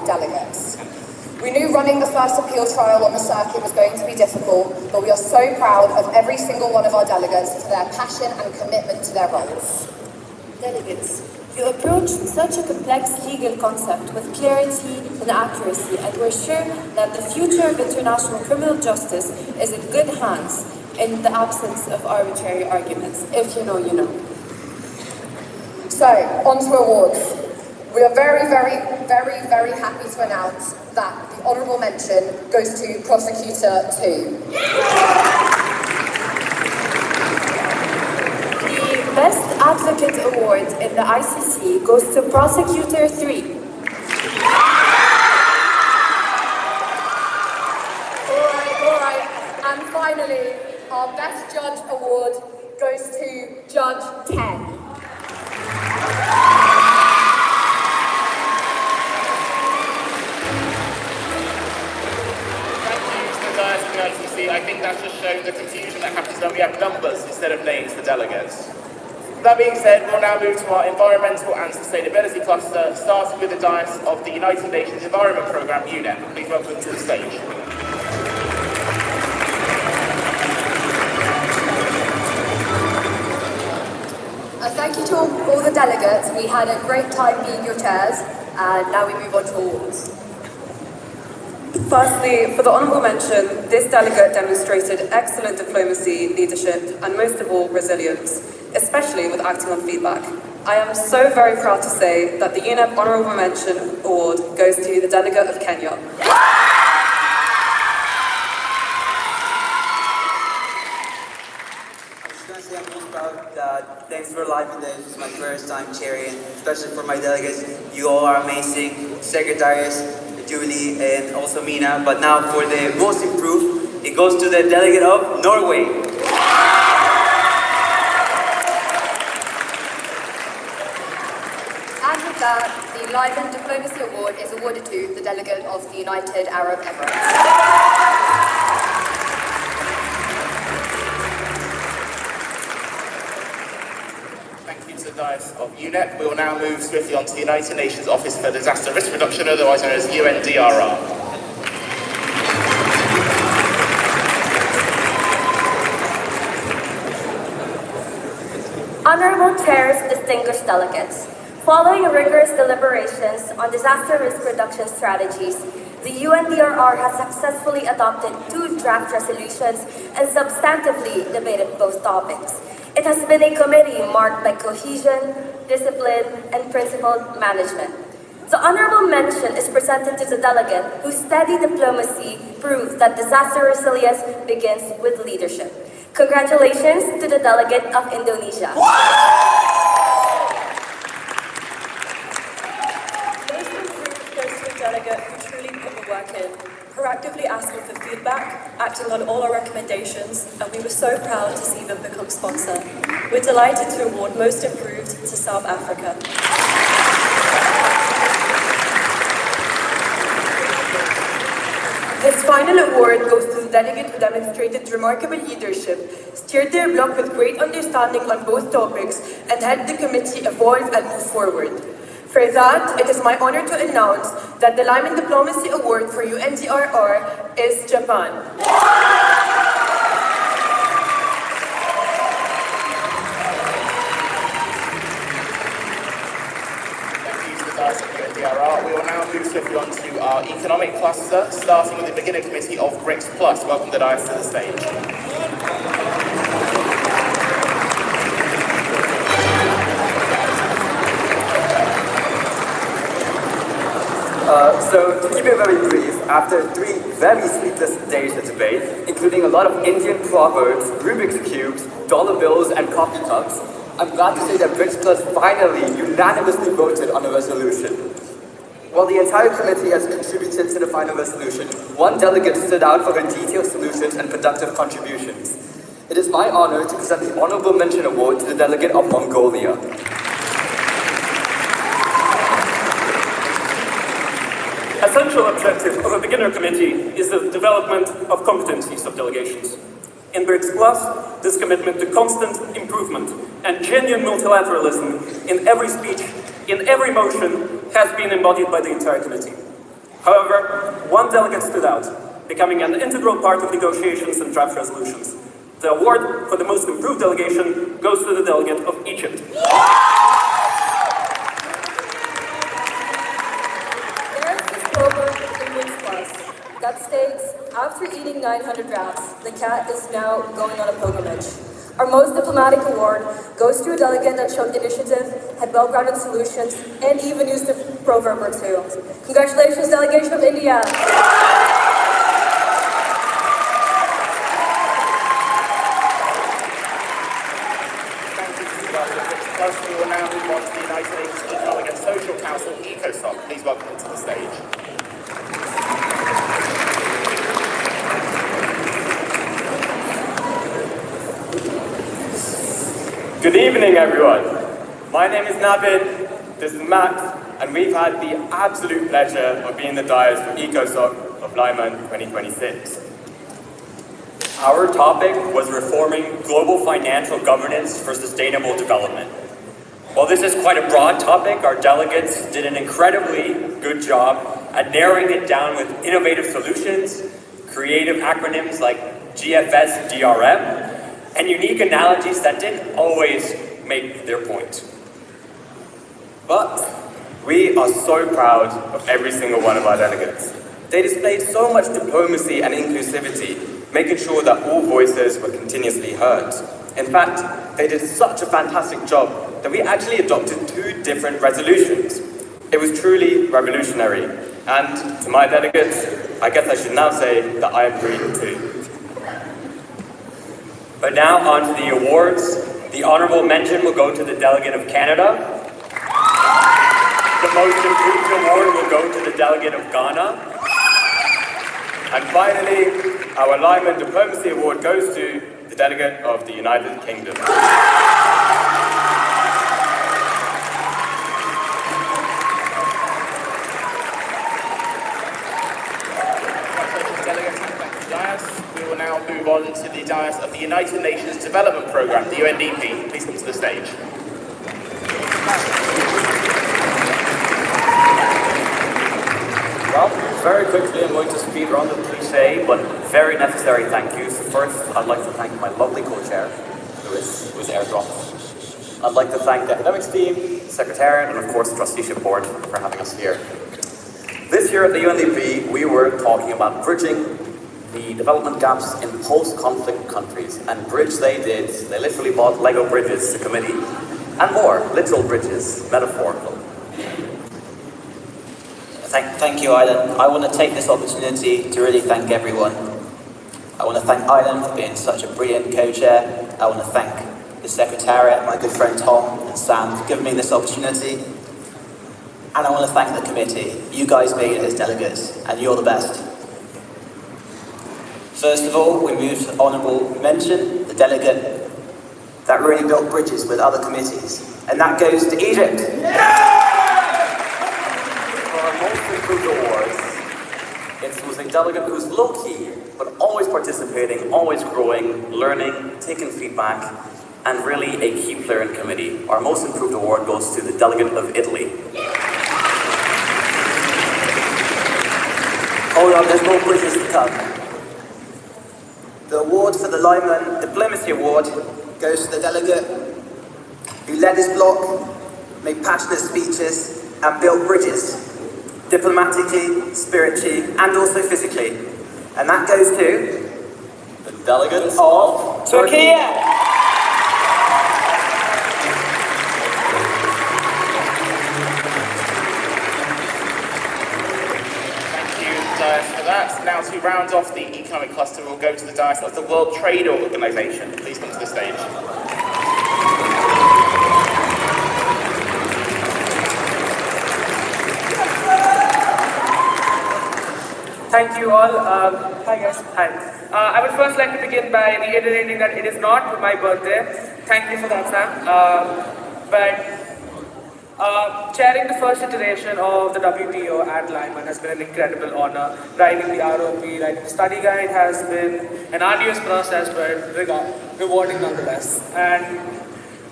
delegates. We knew running the first appeal trial on the circuit was going to be difficult, but we are so proud of every single one of our delegates for their passion and commitment to their roles. Delegates, you approach such a complex legal concept with clarity and accuracy, and we're sure that the future of international criminal justice is in good hands in the absence of arbitrary arguments. If you know, you know. So, on to awards. We are very, very, very, very happy to announce that the honourable mention goes to Prosecutor 2. The Best Advocate Award in the ICC goes to Prosecutor 3. Alright. And finally, our Best Judge Award goes to Judge 10. I think that's just shown the confusion that happens when we have numbers instead of names for delegates. That being said, we'll now move to our Environmental and Sustainability Cluster, starting with the dais of the United Nations Environment Programme, UNEP. Please welcome them to the stage. Thank you to all the delegates. We had a great time being your chairs, and now we move on to awards. Firstly, for the honourable mention, this delegate demonstrated excellent diplomacy, leadership, and most of all, resilience, especially with acting on feedback. I am so very proud to say that the UNEP Honourable Mention Award goes to the delegate of Kenya. Thanks for allowing me this. This is my first time chairing, especially for my delegates. You all are amazing. Secretaries, Julie, and also Mina. But now for the most improved, it goes to the delegate of Norway. And with that, the LIMUN Diplomacy Award is awarded to the delegate of the United Arab Emirates. Dais of UNEP. We will now move swiftly on to the United Nations Office for Disaster Risk Reduction, otherwise known as UNDRR. Honourable Chairs, distinguished delegates, following rigorous deliberations on disaster risk reduction strategies, the UNDRR has successfully adopted 2 draft resolutions and substantively debated both topics. It has been a committee marked by cohesion, discipline, and principled management. The honourable mention is presented to the delegate whose steady diplomacy proves that disaster resilience begins with leadership. Congratulations to the delegate of Indonesia. Most improved goes to a delegate who truly put the work in, proactively asking for feedback, acting on all our recommendations, and we were so proud to see them become sponsor. We're delighted to award Most Improved to South Africa. This final award goes to the delegate who demonstrated remarkable leadership, steered their bloc with great understanding on both topics, and helped the committee evolve and move forward. For that, it is my honor to announce that the LIMUN Diplomacy Award for UNDRR is Japan. We will now move swiftly on to our economic cluster, starting with the beginner committee of BRICS Plus. Welcome the dais to the stage. So to keep it very brief, after 3 very sleepless days of debate, including a lot of Indian proverbs, Rubik's Cubes, dollar bills, and coffee cups, I'm glad to say that BRICS Plus finally unanimously voted on a resolution. While the entire committee has contributed to the final resolution, one delegate stood out for her detailed solutions and productive contributions. It is my honor to present the Honorable Mention Award to the delegate of Mongolia. A central objective of a beginner committee is the development of competencies of delegations. In BRICS Plus, this commitment to constant improvement and genuine multilateralism in every speech, in every motion, has been embodied by the entire committee. However, one delegate stood out, becoming an integral part of negotiations and draft resolutions. The award for the most improved delegation goes to the delegate of Egypt. That states, after eating 900 rats, the cat is now going on a pilgrimage. Our most diplomatic award goes to a delegate that showed initiative, had well-grounded solutions, and even used a proverb or two. Congratulations, delegation of India! Plus, we will now move on to the United Nations Economic and Social Council, ECOSOC. Please welcome them to the stage. Good evening, everyone. My name is Navid, this is Max, and we've had the absolute pleasure of being the dais for ECOSOC of LIMUN 2026. Our topic was reforming global financial governance for sustainable development. While this is quite a broad topic, our delegates did an incredibly good job at narrowing it down with innovative solutions, creative acronyms like GFS, DRM, and unique analogies that didn't always make their point. But we are so proud of every single one of our delegates. They displayed so much diplomacy and inclusivity, making sure that all voices were continuously heard. In fact, they did such a fantastic job that we actually adopted 2 different resolutions. It was truly revolutionary. And to my delegates, I guess I should now say that I agree too. But now on to the awards. The honorable mention will go to the delegate of Canada. The most improved award will go to the delegate of Ghana. And finally, our LIMUN Diplomacy Award goes to the delegate of the United Kingdom. We will now move on to the dais of the United Nations Development Programme, the UNDP. Please come to the stage. Well, very quickly, I'm going to speed run the cliché, but very necessary thank yous. First, I'd like to thank my lovely co-chair, who is airdropped. I'd like to thank the academics team, the secretariat, and of course the trusteeship board for having us here. This year at the UNDP, we were talking about bridging the development gaps in post-conflict countries. And bridge they did. They literally bought Lego bridges to committee. And more, literal bridges, metaphorical. Thank you, Island. I want to take this opportunity to really thank everyone. I want to thank Island for being such a brilliant co-chair. I want to thank the Secretariat, my good friend Tom and Sam, for giving me this opportunity. And I want to thank the committee. You guys made it as delegates, and you're the best. First of all, we move to honourable mention, the delegate that really built bridges with other committees. And that goes to Egypt. For our most improved awards, it was a delegate who was low-key, but always participating, always growing, learning, taking feedback, and really a key player in committee. Our most improved award goes to the delegate of Italy. Hold on, there's more bridges to come. The award for the LIMUN Diplomacy Award goes to the delegate who led his bloc, made passionate speeches, and built bridges, diplomatically, spiritually, and also physically. And that goes to the delegate of Turkey. For that. Now to round off the economic cluster, we'll go to the dais of the World Trade Organization. Please come to the stage. Thank you all. Hi guys. Hi. I would first like to begin by reiterating that it is not my birthday. Thank you for that, Sam. Chairing the first iteration of the WTO at LIMUN has been an incredible honor. Writing the ROP, writing the study guide has been an arduous process, but rewarding nonetheless. And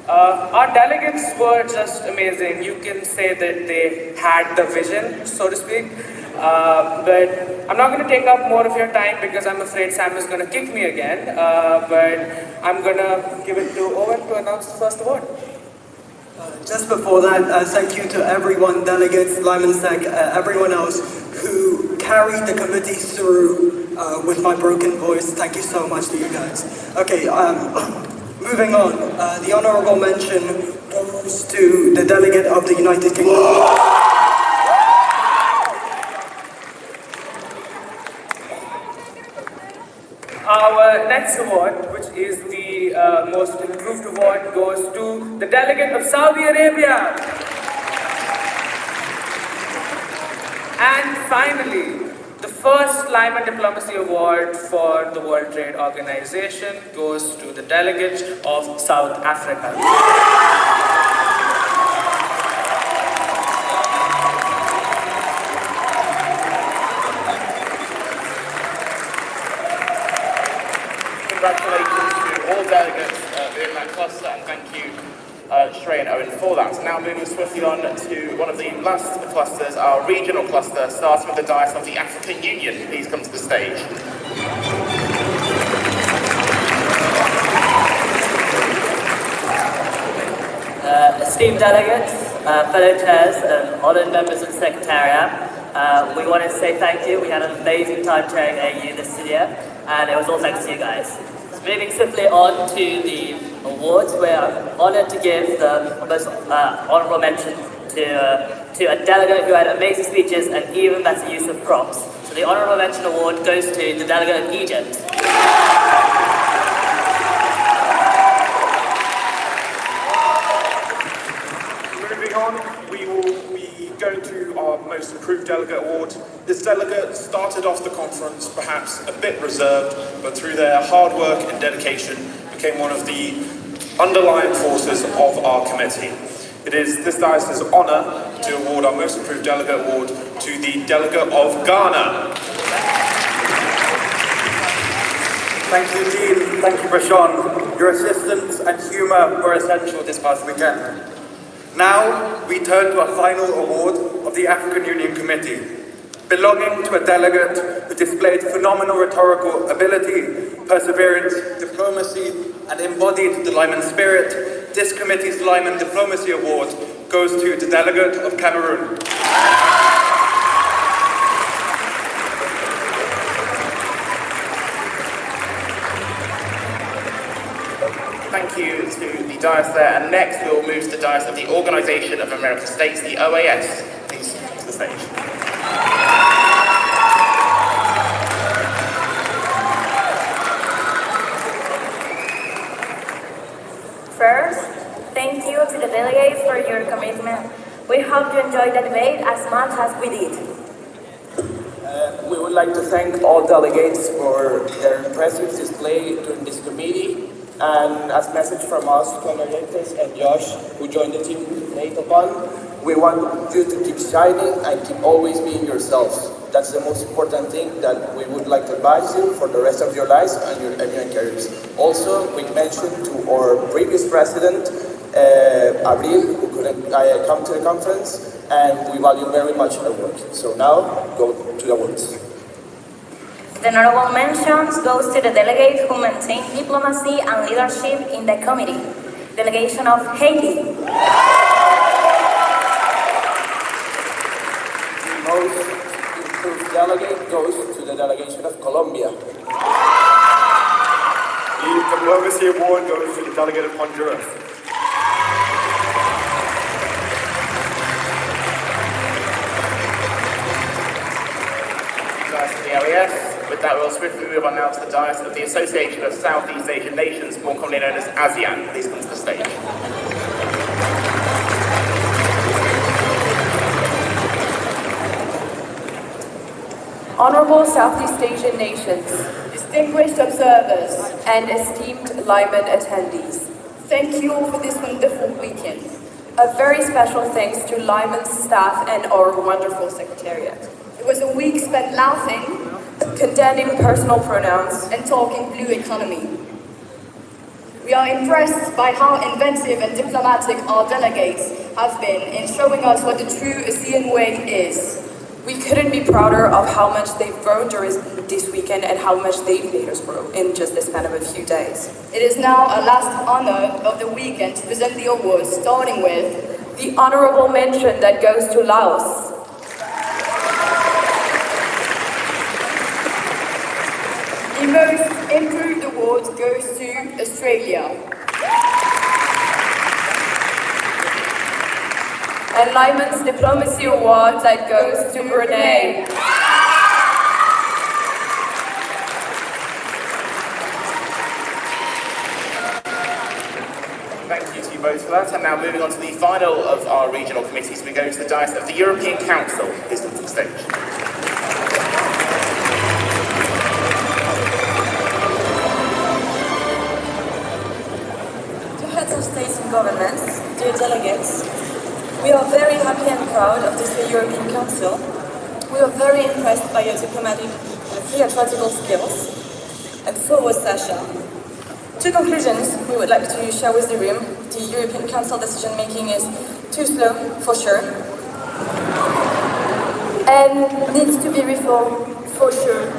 our delegates were just amazing. You can say that they had the vision, so to speak. But I'm not going to take up more of your time because I'm afraid Sam is going to kick me again. But I'm going to give it to Owen to announce the first award. Just before that, thank you to everyone, delegates, LIMUN Sec, everyone else who carried the committee through with my broken voice. Thank you so much to you guys. Okay, Moving on, the honorable mention goes to the delegate of the United Kingdom. Our next award, which is the most improved award, goes to the delegate of Saudi Arabia. And finally, the first Lyman Diplomacy Award for the World Trade Organization goes to the delegate of South Africa. Congratulations to all delegates within that cluster, and thank you, Shrey and Owen, for that. Now moving swiftly on to one of the last clusters, our regional cluster, starting with the Dice of the African Union. Please come to the stage. Esteemed delegates, fellow chairs, and honoured members of the Secretariat, we want to say thank you. We had an amazing time chairing AU this year, and it was all thanks to you guys. So moving swiftly on to the awards, we're honoured to give the most honourable mention to a delegate who had amazing speeches and even better use of props. So the honourable mention award goes to the delegate of Egypt. We will be going to our most improved delegate award. This delegate started off the conference perhaps a bit reserved, but through their hard work and dedication became one of the underlying forces of our committee. It is this diocese's honour to award our most improved delegate award to the delegate of Ghana. Thank you, Dean. Thank you, Prashant. Your assistance and humour were essential this past weekend. Now, we turn to our final award of the African Union Committee. Belonging to a delegate who displayed phenomenal rhetorical ability, perseverance, diplomacy, and embodied the Lyman spirit, this committee's Lyman Diplomacy Award goes to the delegate of Cameroon. Thank you to the dais there, and next we'll move to the dais of the Organisation of American States, the OAS. Please come to the stage. First, thank you to the delegates for your commitment. We hope you enjoyed the debate as much as we did. We would like to thank all delegates for their impressive display during this committee. And as message from us, Condoleezza and Josh, who joined the team late upon, we want you to keep shining and keep always being yourselves. That's the most important thing that we would like to advise you for the rest of your lives and your careers. Also, we mentioned to our previous president, Abril, who couldn't come to the conference, and we value very much her work. So now, go to the awards. The honorable mentions goes to the delegate who maintained diplomacy and leadership in the committee. Delegation of Haiti. The most improved delegate goes to the delegation of Colombia. The Diplomacy Award goes to the delegate of Honduras. The LES. With that, we'll swiftly move on now to the dais of the Association of Southeast Asian Nations, more commonly known as ASEAN. Please come to the stage. Honourable Southeast Asian nations, distinguished observers, and esteemed Lyman attendees, thank you all for this wonderful weekend. A very special thanks to Lyman's staff and our wonderful secretariat. It was a week spent laughing, condemning personal pronouns, and talking blue economy. We are impressed by how inventive and diplomatic our delegates have been in showing us what the true ASEAN way is. We couldn't be prouder of how much they've grown during this weekend and how much they've made us grow in just the span of a few days. It is now our last honor of the weekend to present the awards, starting with the honorable mention that goes to Laos. The most improved award goes to Australia. And Lyman's Diplomacy Award that goes to Brunei. Thank you to you both for that. And now moving on to the final of our regional committees, we go to the dais of the European Council. Please come to the stage. To heads of states and governments, dear delegates, we are very happy and proud of this European Council. We are very impressed by your diplomatic and theatrical skills, and so was Sasha. Two conclusions we would like to share with the room. The European Council decision making is too slow, for sure, and needs to be reformed, for sure.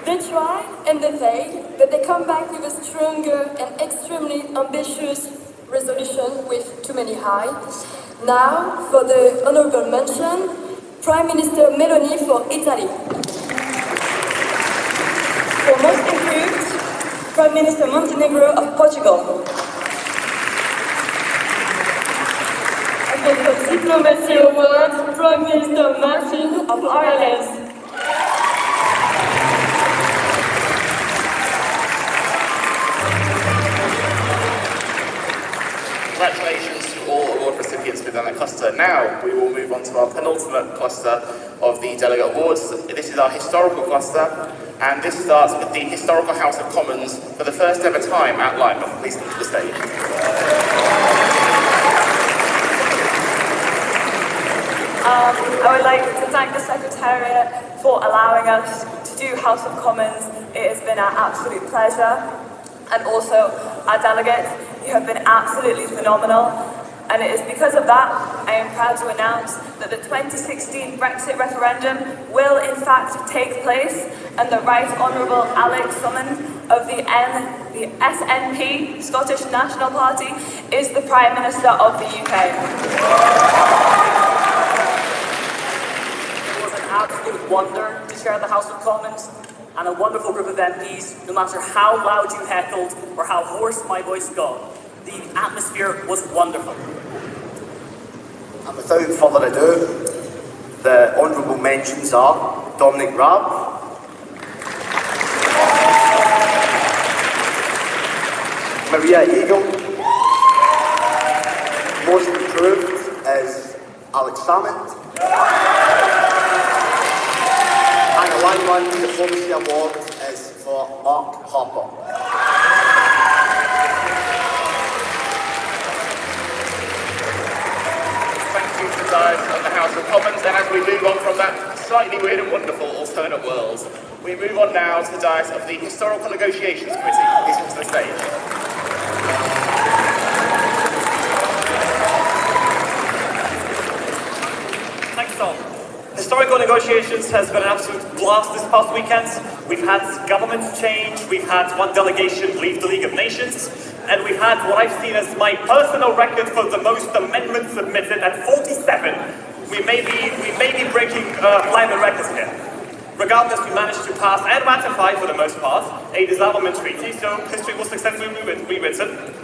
They try and they fail, but they come back with a stronger and extremely ambitious resolution with too many highs. Now, for the honorable mention, Prime Minister Meloni for Italy. For most improved, Prime Minister Montenegro of Portugal. And for the Diplomacy Award, Prime Minister Martin of Ireland. Congratulations to all award recipients within that cluster. Now we will move on to our penultimate cluster of the Delegate Awards. This is our historical cluster, and this starts with the Historical House of Commons for the first ever time at Lyman. Please come to the stage. I would like to thank the Secretariat for allowing us to do House of Commons. It has been an absolute pleasure. And also, our delegates, you have been absolutely phenomenal. And it is because of that, I am proud to announce that the 2016 Brexit referendum will in fact take place, and the Right Honourable Alex Salmond of the SNP, Scottish National Party, is the Prime Minister of the UK. It was an absolute wonder to chair the House of Commons, and a wonderful group of MPs, no matter how loud you heckled or how hoarse my voice got. The atmosphere was wonderful. And without further ado, the honourable mentions are Dominic Raab, Maria Eagle, most improved is Alex Salmond, and the Lyman Diplomacy Award is for Mark Harper. Thank you to the dais of the House of Commons, and as we move on from that slightly weird and wonderful alternate world, we move on now to the dais of the Historical Negotiations Committee. Please come to the stage. Thanks, Tom. Historical negotiations has been an absolute blast this past weekend. We've had government change, we've had one delegation leave the League of Nations, and we've had what I've seen as my personal record for the most amendments submitted at 47. We may be breaking Lyman records here. Regardless, we managed to pass and ratify, for the most part, a disarmament treaty, so history was successfully rewritten.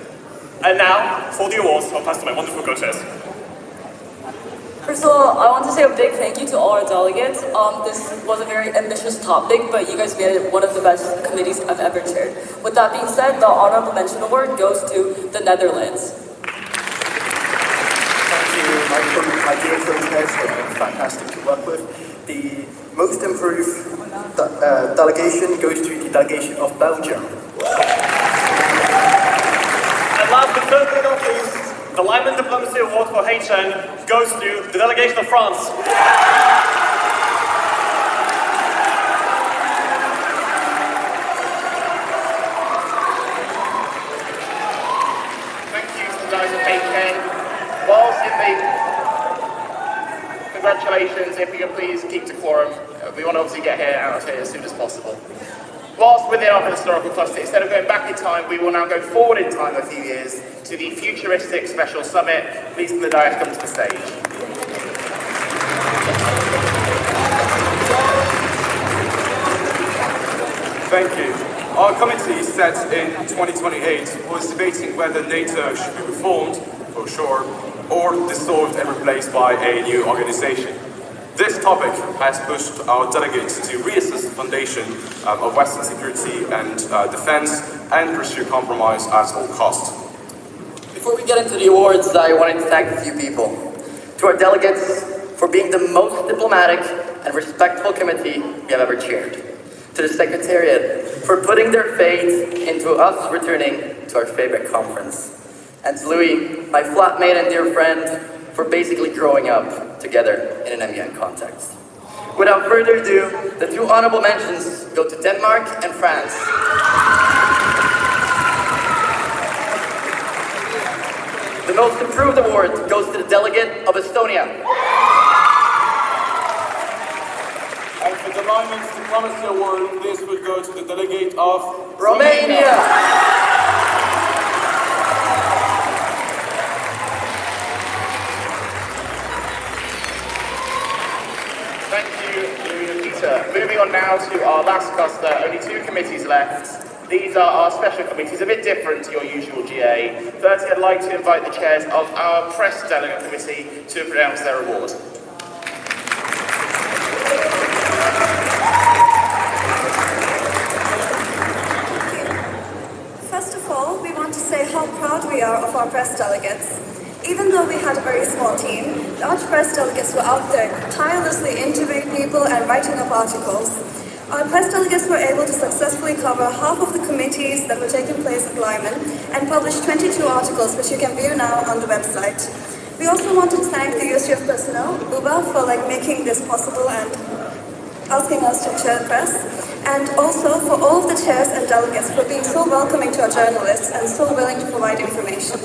And now, for the awards, I'll pass to my wonderful co-chairs. First of all, I want to say a big thank you to all our delegates. This was a very ambitious topic, but you guys made it one of the best committees I've ever chaired. With that being said, the Honorable Mention Award goes to the Netherlands. Thank you, my dear co-chairs, they've been fantastic to work with. The most improved delegation goes to the delegation of Belgium. And last but certainly not least, the Lyman Diplomacy Award for HN goes to the delegation of France. Thank you to the dais of HN. Whilst in the congratulations, if we can please keep to quorum. We want to obviously get out of here as soon as possible. Whilst within our historical cluster, instead of going back in time, we will now go forward in time a few years to the futuristic special summit. Please can the dais come to the stage. Thank you. Our committee, set in 2028, was debating whether NATO should be reformed, for sure, or dissolved and replaced by a new organization. This topic has pushed our delegates to reassess the foundation of Western security and defense and pursue compromise at all costs. Before we get into the awards, I wanted to thank a few people. To our delegates for being the most diplomatic and respectful committee we have ever chaired. To the Secretariat for putting their faith into us returning to our favorite conference. And to Louis, my flatmate and dear friend, for basically growing up together in an MEN context. Without further ado, the two honorable mentions go to Denmark and France. The most improved award goes to the delegate of Estonia. And for the Limon's Diplomacy Award, this would go to the delegate of Romania. Thank you, Louis and Peter. Moving on now to our last cluster, only 2 committees left. These are our special committees, a bit different to your usual GA. Firstly, I'd like to invite the chairs of our press delegate committee to pronounce their award. First of all, we want to say how proud we are of our press delegates. Even though we had a very small team, large press delegates were out there tirelessly interviewing people and writing up articles. Our press delegates were able to successfully cover half of the committees that were taking place at Lyman and publish 22 articles, which you can view now on the website. We also wanted to thank the USGF personnel, Uba, for making this possible and asking us to chair the press, and also for all of the chairs and delegates for being so welcoming to our journalists and so willing to provide information.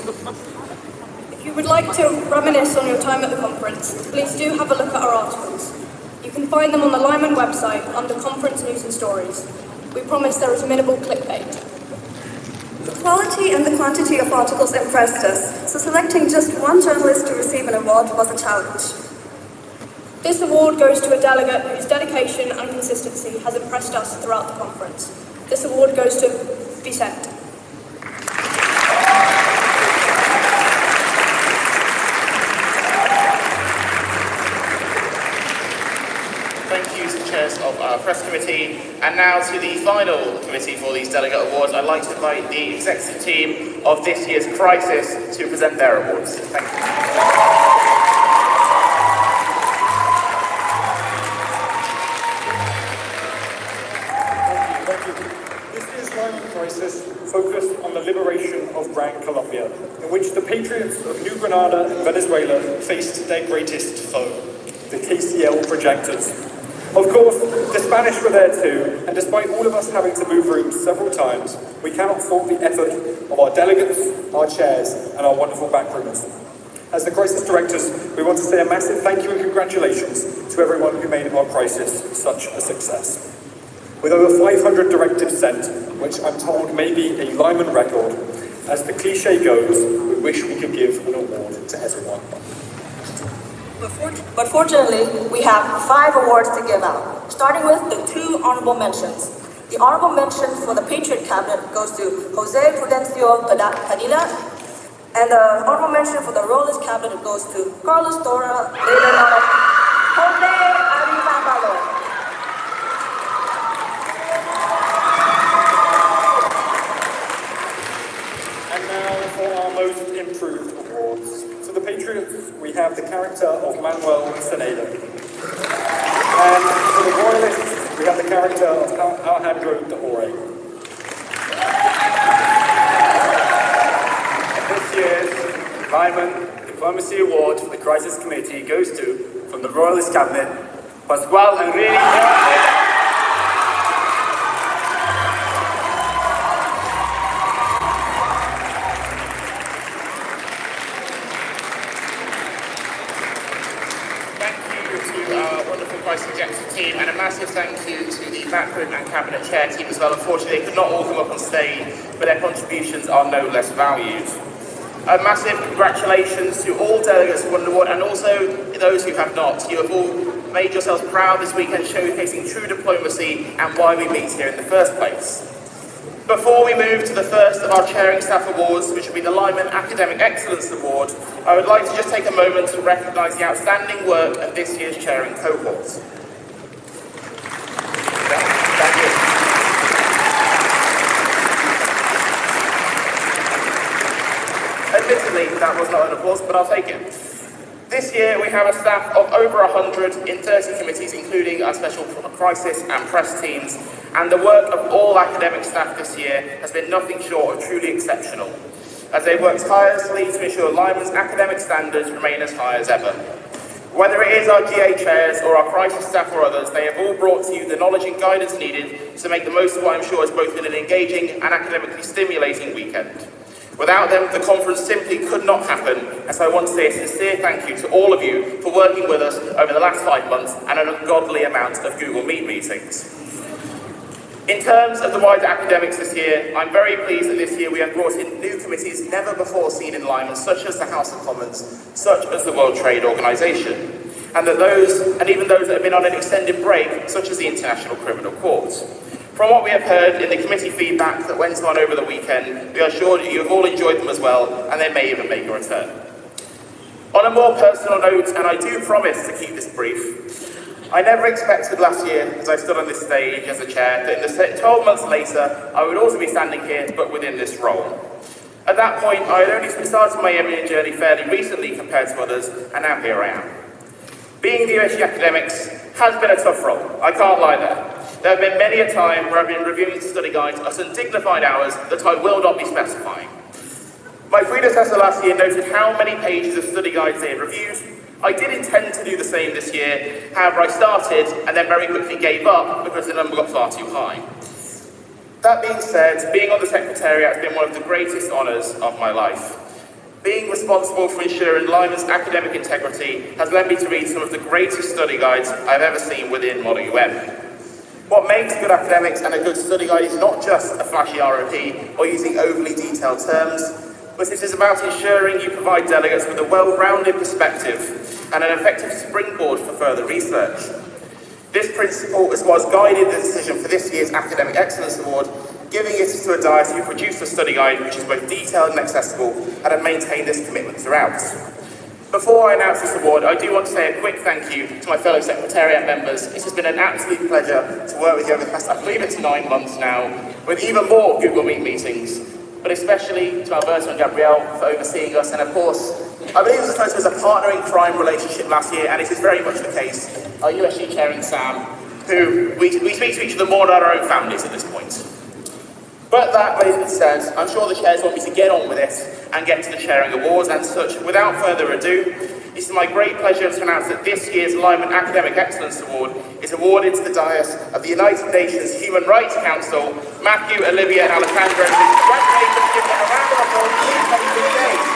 If you would like to reminisce on your time at the conference, please do have a look at our articles. You can find them on the Lyman website under Conference News and Stories. We promise there is minimal clickbait. The quality and the quantity of articles impressed us, so selecting just one journalist to receive an award was a challenge. This award goes to a delegate whose dedication and consistency has impressed us throughout the conference. This award goes to Vicente. Thank you to the chairs of our press committee. And now to the final committee for these delegate awards. I'd like to invite the executive team of this year's Crisis to present their awards. Thank you. Crisis focused on the liberation of Gran Colombia, in which the patriots of New Granada and Venezuela faced their greatest foe, the KCL projectors. Of course, the Spanish were there too, and despite all of us having to move rooms several times, we cannot fault the effort of our delegates, our chairs, and our wonderful backroomers. As the crisis directors, we want to say a massive thank you and congratulations to everyone who made our crisis such a success. With over 500 directives sent, which I'm told may be a Lyman record, as the cliche goes, we wish we could give an award to everyone. But fortunately, we have 5 awards to give out, starting with the 2 honorable mentions. The honorable mention for the Patriot Cabinet goes to Jose Prudencio Padilla, and the honorable mention for the Royalist Cabinet goes to Carlos Dora, later known as Jose Arivalo. For our most improved awards. For the Patriots, we have the character of Manuel Seneda. And for the Royalists, we have the character of Alejandro de Ore. This year's Lyman Diplomacy Award for the Crisis Committee goes to, from the Royalist Cabinet, Pascual Enrique. Team, and a massive thank you to the backroom and cabinet chair team as well. Unfortunately, they could not all come up on stage, but their contributions are no less valued. A massive congratulations to all delegates who won the award, and also those who have not. You have all made yourselves proud this weekend, showcasing true diplomacy and why we meet here in the first place. Before we move to the first of our chairing staff awards, which will be the Lyman Academic Excellence Award, I would like to just take a moment to recognise the outstanding work of this year's chairing cohort. Thank you. Admittedly, that was not an applause, but I'll take it. This year we have a staff of over 100 in 30 committees, including our special crisis and press teams, and the work of all academic staff this year has been nothing short of truly exceptional, as they work tirelessly to ensure Lyman's academic standards remain as high as ever. Whether it is our GA chairs or our crisis staff or others, they have all brought to you the knowledge and guidance needed to make the most of what I'm sure has both been an engaging and academically stimulating weekend. Without them, the conference simply could not happen, and so I want to say a sincere thank you to all of you for working with us over the last 5 months and an ungodly amount of Google Meet meetings. In terms of the wider academics this year, I'm very pleased that this year we have brought in new committees never before seen in Lyman, such as the House of Commons, such as the World Trade Organization, and even those that have been on an extended break, such as the International Criminal Court. From what we have heard in the committee feedback that went on over the weekend, we are sure that you have all enjoyed them as well, and they may even make a return. On a more personal note, and I do promise to keep this brief, I never expected last year, as I stood on this stage as a chair, that in the 12 months later, I would also be standing here, but within this role. At that point, I had only started my MBA journey fairly recently compared to others, and now here I am. Being the USG Academics has been a tough role, I can't lie there. There have been many a time where I've been reviewing study guides at undignified hours that I will not be specifying. My predecessor last year noted how many pages of study guides they had reviewed. I did intend to do the same this year, however I started and then very quickly gave up because the number got far too high. That being said, being on the Secretariat has been one of the greatest honours of my life. Being responsible for ensuring Lyman's academic integrity has led me to read some of the greatest study guides I've ever seen within Model UM. What makes good academics and a good study guide is not just a flashy ROP or using overly detailed terms, but it is about ensuring you provide delegates with a well-rounded perspective and an effective springboard for further research. This principle is what has guided the decision for this year's Academic Excellence Award, giving it to a diet who produced a study guide which is both detailed and accessible and have maintained this commitment throughout. Before I announce this award, I do want to say a quick thank you to my fellow Secretariat members. It has been an absolute pleasure to work with you over the past, I believe it's 9 months now, with even more Google Meet meetings, but especially to Alberto and Gabrielle for overseeing us, and of course, I believe it was supposed to be a partner in crime relationship last year, and it is very much the case. Our USG chairing Sam, who we speak to each other more than our own families at this point. But that being said, I'm sure the chairs want me to get on with it and get to the chairing awards and such. Without further ado, it is my great pleasure to announce that this year's Lyman Academic Excellence Award is awarded to the dais of the United Nations Human Rights Council, Matthew, Olivia and Alejandro. Congratulations, give them a round of applause. Please take a good day.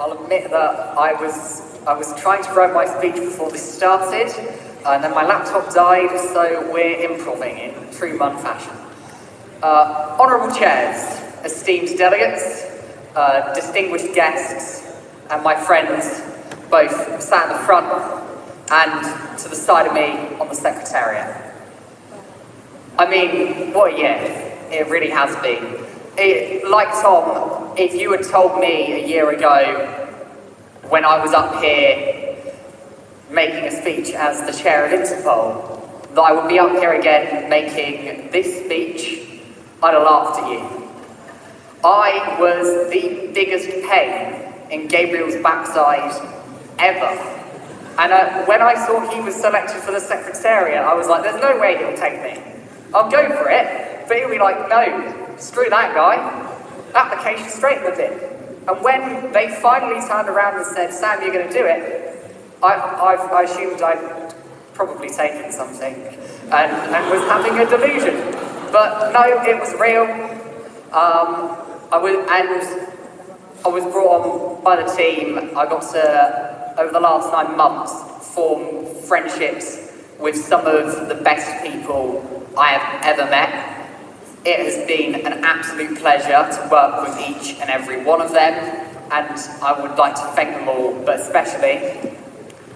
I'll admit that I was trying to write my speech before this started, and then my laptop died, so we're improving in true MUN fashion. Honourable chairs, esteemed delegates, distinguished guests, and my friends, both sat at the front and to the side of me on the Secretariat. I mean, what a year. It really has been. Like Tom, if you had told me a year ago when I was up here making a speech as the chair of Interpol that I would be up here again making this speech, I'd have laughed at you. I was the biggest pain in Gabriel's backside ever, And when I saw he was selected for the Secretariat, I was like, there's no way he'll take me. I'll go for it, but he'll be like, no, screw that guy. Application straight in the bin. And when they finally turned around and said, Sam, you're going to do it, I assumed I'd probably taken something and was having a delusion. But no, it was real. I was brought on by the team. I got to, over the last 9 months, form friendships with some of the best people I have ever met. It has been an absolute pleasure to work with each and every one of them, and I would like to thank them all, but especially,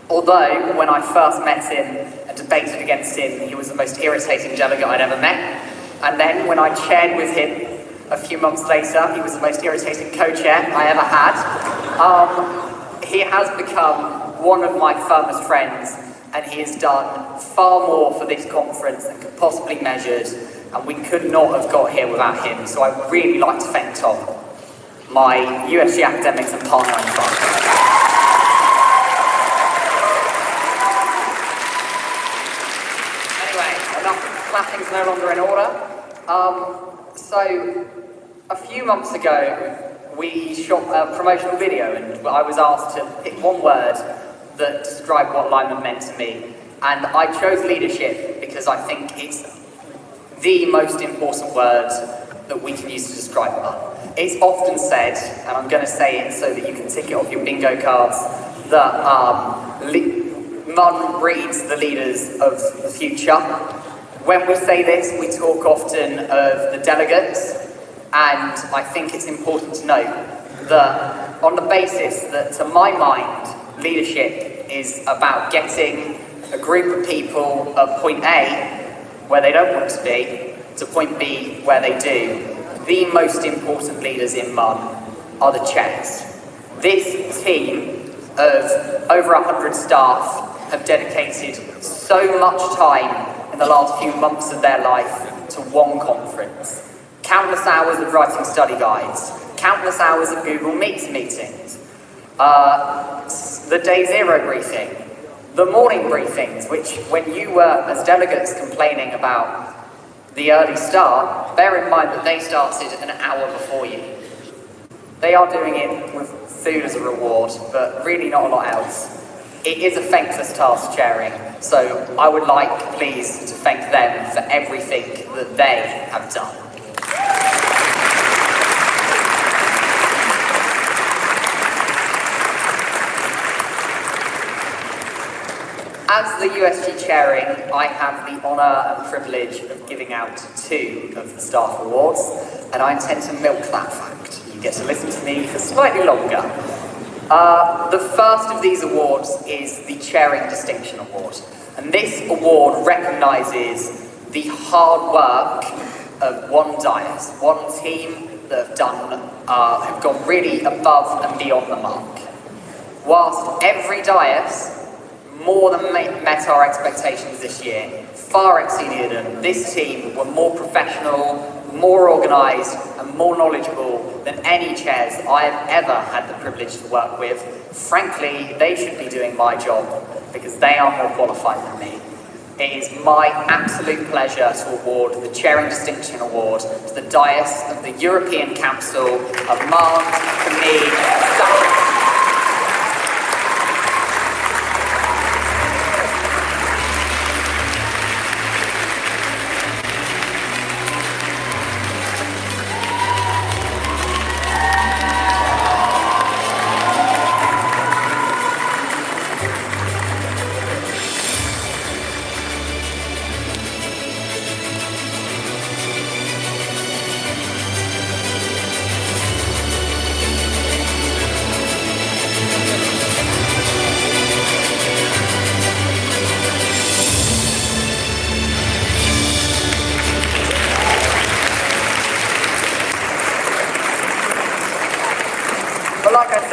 although when I first met him and debated against him, he was the most irritating delegate I'd ever met, and then when I chaired with him a few months later, he was the most irritating co-chair I ever had. He has become one of my firmest friends, and he has done far more for this conference than could possibly be measured, and we could not have got here without him. So I'd really like to thank Tom, my USG academics and partner in crime. Anyway, enough clapping's no longer in order. So a few months ago, we shot a promotional video, and I was asked to pick one word that described what LIMUN meant to me. And I chose leadership because I think it's the most important word that we can use to describe MUN. It's often said, and I'm going to say it so that you can tick it off your bingo cards, that MUN breeds the leaders of the future. When we say this, we talk often of the delegates, and I think it's important to note that on the basis that, to my mind, leadership is about getting a group of people at point A, where they don't want to be, to point B, where they do. The most important leaders in MUN are the chairs. This team of over 100 staff have dedicated so much time in the last few months of their life to one conference. Countless hours of writing study guides, countless hours of Google Meets meetings, the day zero briefing, the morning briefings, which when you were as delegates complaining about the early start, bear in mind that they started an hour before you. They are doing it with food as a reward, but really not a lot else. It is a thankless task chairing, so I would like, please, to thank them for everything that they have done. As the USG chairing, I have the honour and privilege of giving out 2 of the staff awards, and I intend to milk that fact. You get to listen to me for slightly longer. The first of these awards is the Chairing Distinction Award, and this award recognises the hard work of one dais, one team that have gone really above and beyond the mark. Whilst every dais more than met our expectations this year, far exceeded them. This team were more professional, more organised, and more knowledgeable than any chairs I have ever had the privilege to work with. Frankly, they should be doing my job because they are more qualified than me. It is my absolute pleasure to award the Chairing Distinction Award to the dais of the European Council of Mars, Camille, and Sasha.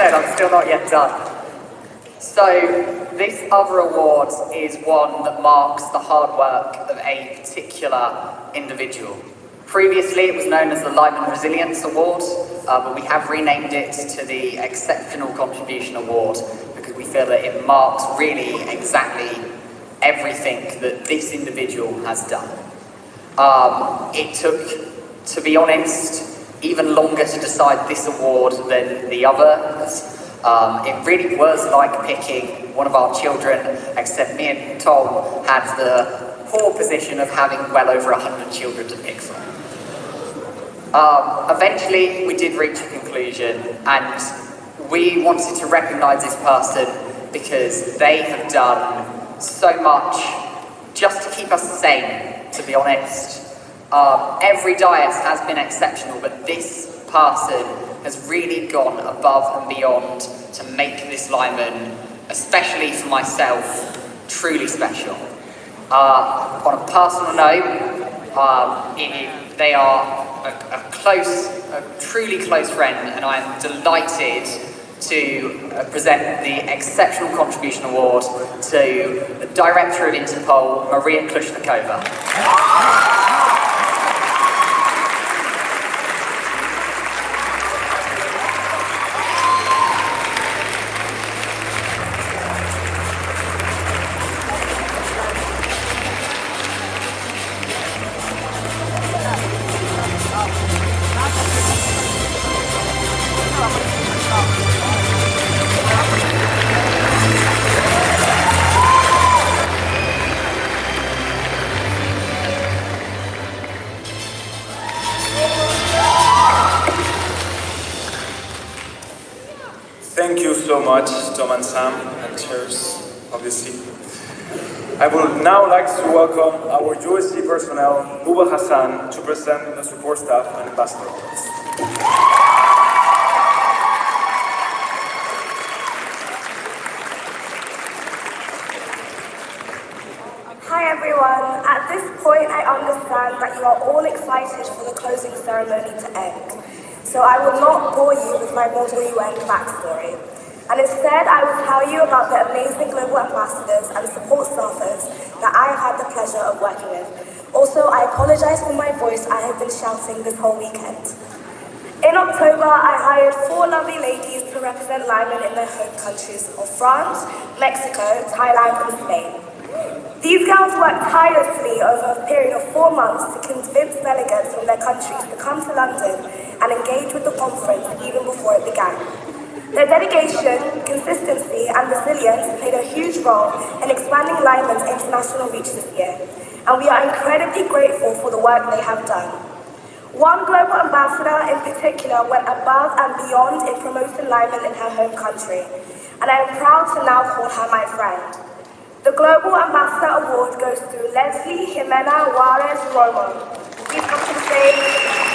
I'm still not yet done. So, this other award is one that marks the hard work of a particular individual. Previously, it was known as the LIMUN Resilience Award, but we have renamed it to the Exceptional Contribution Award because we feel that it marks really exactly everything that this individual has done. It took, to be honest, even longer to decide this award than the others. It really was like picking one of our children, except me and Tom had the poor position of having well over 100 children to pick from. Eventually, we did reach a conclusion, and we wanted to recognise this person because they have done so much just to keep us sane, to be honest. Every diet has been exceptional, but this person has really gone above and beyond to make this Lyman, especially for myself, truly special. On a personal note, they are a truly close friend, and I am delighted to present the Exceptional Contribution Award to the Director of Interpol, Maria Klushnikova. Thank you so much, Tom and Sam, and chairs, obviously. I would now like to welcome our USC personnel, Muba Hassan, to present the support staff and ambassador awards. Hi everyone. At this point, I understand that you are all excited for the closing ceremony to end. So I will not bore you with my Model UN backstory. And instead, I will tell you about the amazing global ambassadors and support staffers that I have had the pleasure of working with. Also, I apologize for my voice. I have been shouting this whole weekend. In October, I hired 4 lovely ladies to represent Lyman in their home countries of France, Mexico, Thailand, and Spain. These girls worked tirelessly over a period of 4 months to convince delegates from their countries to come to London and engage with the conference even before it began. Their dedication, consistency, and resilience played a huge role in expanding Lyman's international reach this year, and we are incredibly grateful for the work they have done. One global ambassador in particular went above and beyond in promoting Lyman in her home country, and I am proud to now call her my friend. The Global Ambassador Award goes to Leslie Jimena Juarez Romo. Please come to the stage.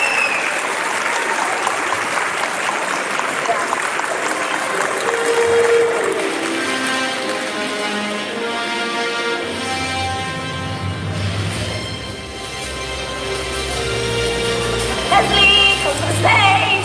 Leslie, come to the stage.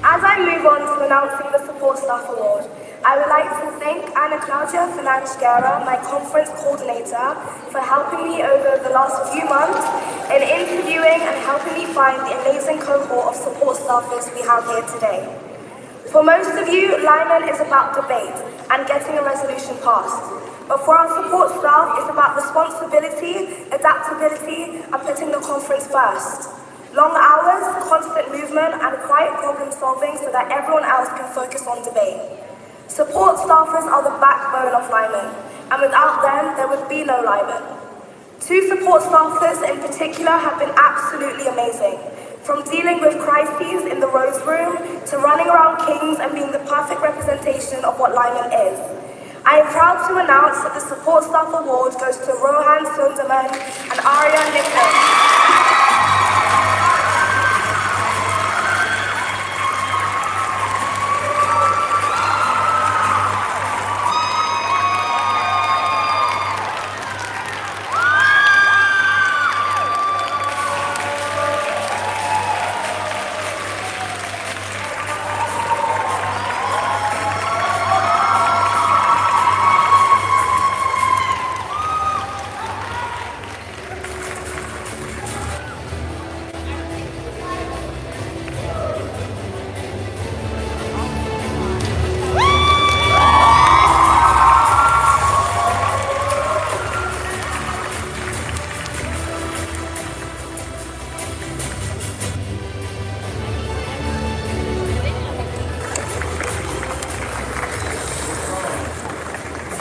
As I move on to announcing the Support Staff Award, I would like to thank Ana Claudia Fernandes-Guerra, my conference coordinator, for helping me over the last few months in interviewing and helping me find the amazing cohort of support staffers we have here today. For most of you, Lyman is about debate and getting a resolution passed. But for our support staff, it's about responsibility, adaptability, and putting the conference first. Long hours, constant movement, and quiet problem solving so that everyone else can focus on debate. Support staffers are the backbone of Lyman, and without them, there would be no Lyman. 2 support staffers in particular have been absolutely amazing. From dealing with crises in the Rose Room, to running around Kings and being the perfect representation of what Lyman is. I am proud to announce that the Support Staff Award goes to Rohan Sunderman and Arya Nicholas.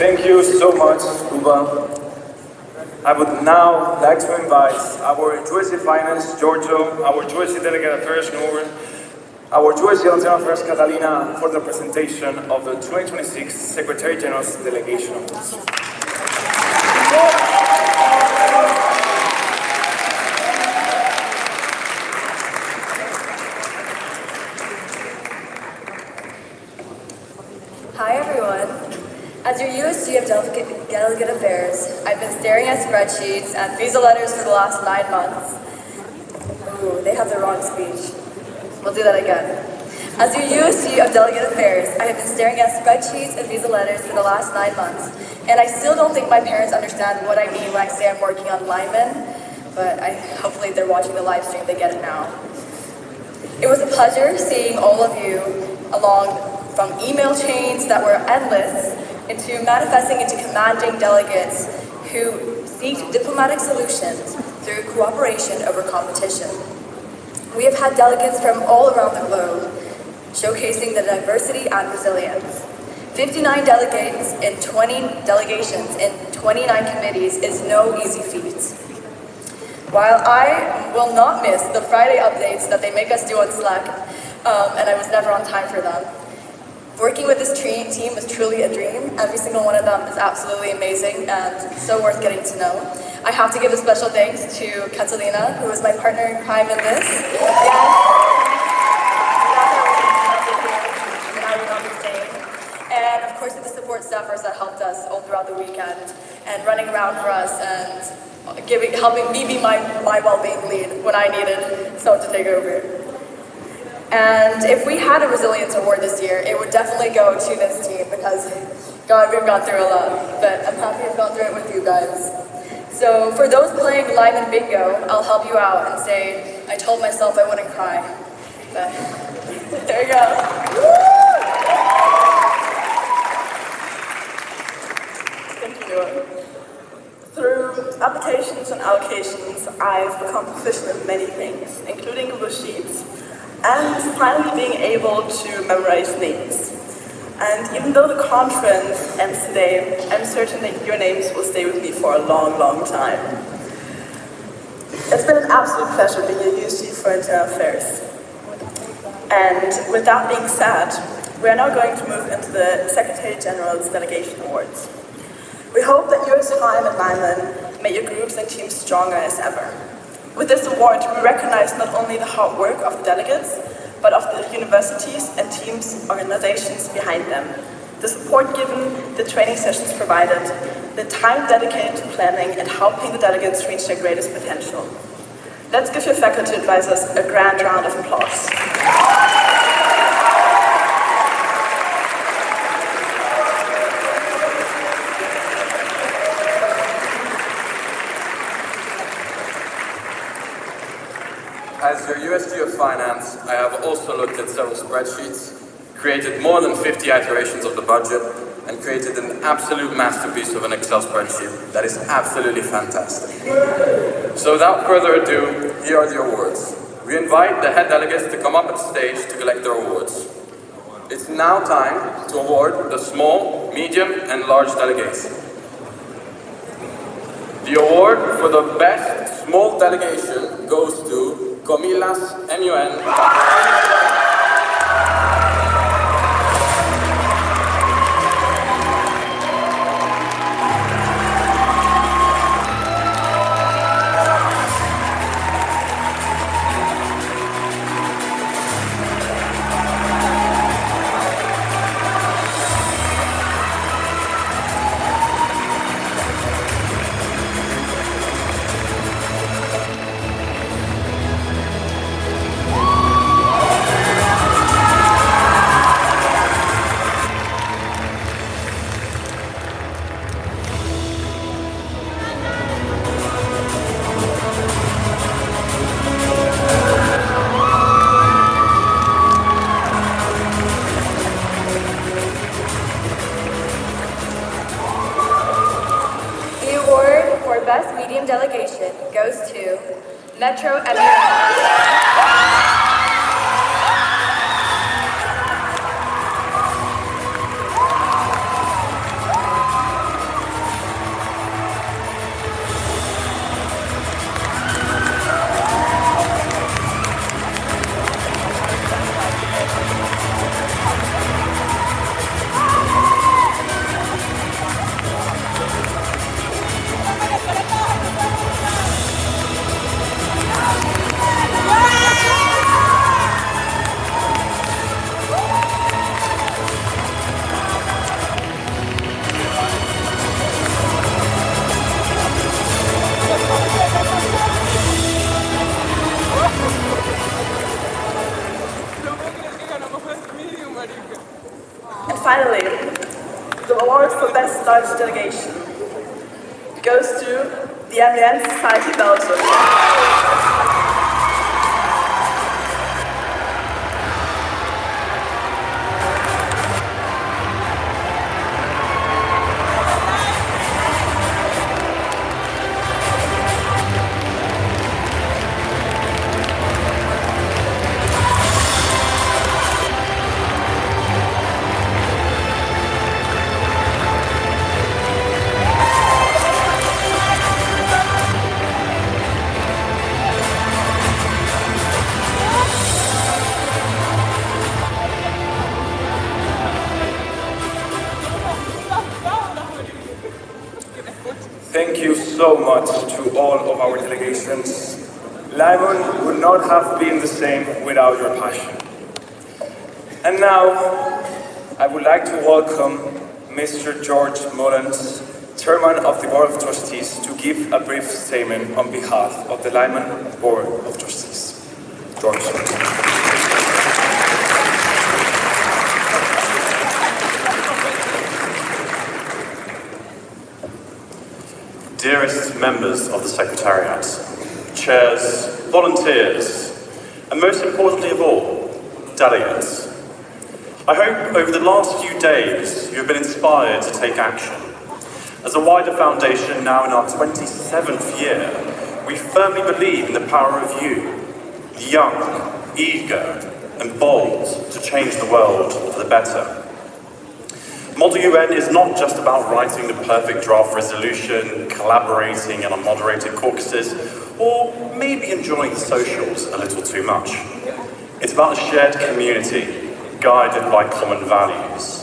Thank you so much, Uba. I would now like to invite our Jersey Finance, Giorgio, our Jersey Delegate Affairs, Noor, our Jersey Latina Affairs, Catalina, for the presentation of the 2026 Secretary General's Delegation Awards. Hi everyone. As your USG of Delegate Affairs, I've been staring at spreadsheets and visa letters for the last 9 months. Ooh, they have the wrong speech. We'll do that again. As your USG of Delegate Affairs, I have been staring at spreadsheets and visa letters for the last 9 months, and I still don't think my parents understand what I mean when I say I'm working on LIMUN, but hopefully if they're watching the live stream, they get it now. It was a pleasure seeing all of you along from email chains that were endless into manifesting into commanding delegates who seek diplomatic solutions through cooperation over competition. We have had delegates from all around the globe, showcasing the diversity and resilience. 59 delegates in 20 delegations in 29 committees is no easy feat. While I will not miss the Friday updates that they make us do on Slack, and I was never on time for them, working with this team was truly a dream. Every single one of them is absolutely amazing and so worth getting to know. I have to give a special thanks to Catalina, who is my partner in crime in this. And of course, to the support staffers that helped us all throughout the weekend and running around for us and helping me be my well-being lead when I needed someone to take over. And if we had a resilience award this year, it would definitely go to this team because, God, we've gone through a lot, but I'm happy I've gone through it with you guys. So for those playing LIMUN Bingo, I'll help you out and say, I told myself I wouldn't cry. But there you go. Thank you. Through applications and allocations, I've become proficient in many things, including Google Sheets, and finally being able to memorize names. And even though the conference ends today, I'm certain that your names will stay with me for a long, long time. It's been an absolute pleasure being a USG for Internal Affairs. And with that being said, we are now going to move into the Secretary General's Delegation Awards. We hope that your time at LIMUN made your groups and teams stronger as ever. With this award, we recognize not only the hard work of the delegates, but of the universities and teams, organizations behind them, the support given, the training sessions provided, the time dedicated to planning and helping the delegates reach their greatest potential. Let's give your faculty advisors a grand round of applause. As your USG of Finance, I have also looked at several spreadsheets, created more than 50 iterations of the budget, and created an absolute masterpiece of an Excel spreadsheet that is absolutely fantastic. So without further ado, here are the awards. We invite the head delegates to come up at the stage to collect their awards. It's now time to award the small, medium, and large delegates. The award for the best small delegation goes to Comilas MUN. Best Medium Delegation goes to Metro MUN. Finally, the award for Best Large Delegation goes to the MDN Society Belgium. Thank you so much to all of our delegations. LIMUN would not have been the same without your passion. And now, I would like to welcome Mr. George Mullins, Chairman of the Board of Trustees, to give a brief statement on behalf of the LIMUN Board of Trustees. George. Dearest members of the Secretariat, chairs, volunteers, and most importantly of all, delegates. I hope over the last few days you have been inspired to take action. As a wider foundation now in our 27th year, we firmly believe in the power of you, the young, eager, and bold to change the world for the better. Model UN is not just about writing the perfect draft resolution, collaborating in unmoderated caucuses, or maybe enjoying the socials a little too much. It's about a shared community, guided by common values.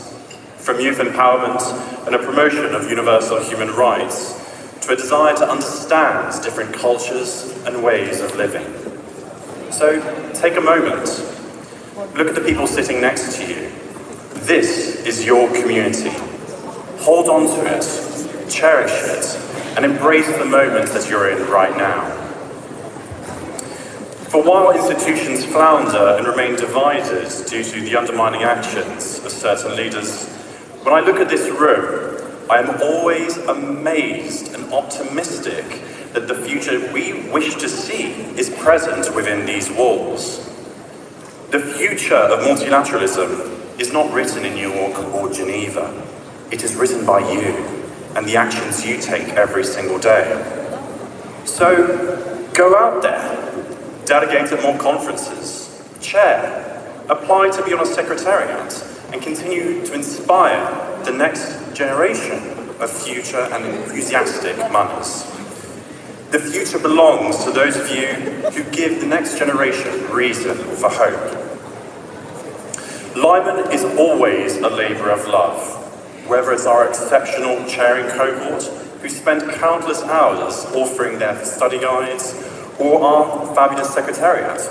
From youth empowerment and a promotion of universal human rights, to a desire to understand different cultures and ways of living. So, take a moment. Look at the people sitting next to you. This is your community. Hold on to it, cherish it, and embrace the moment that you're in right now. For while institutions flounder and remain divided due to the undermining actions of certain leaders, when I look at this room, I am always amazed and optimistic that the future we wish to see is present within these walls. The future of multilateralism is not written in New York or Geneva. It is written by you and the actions you take every single day. So, go out there, delegate at more conferences, chair, apply to be on a secretariat, and continue to inspire the next generation of future and enthusiastic mothers. The future belongs to those of you who give the next generation reason for hope. LIMUN is always a labour of love, whether it's our exceptional chairing cohort, who spent countless hours authoring their study guides, or our fabulous secretariat,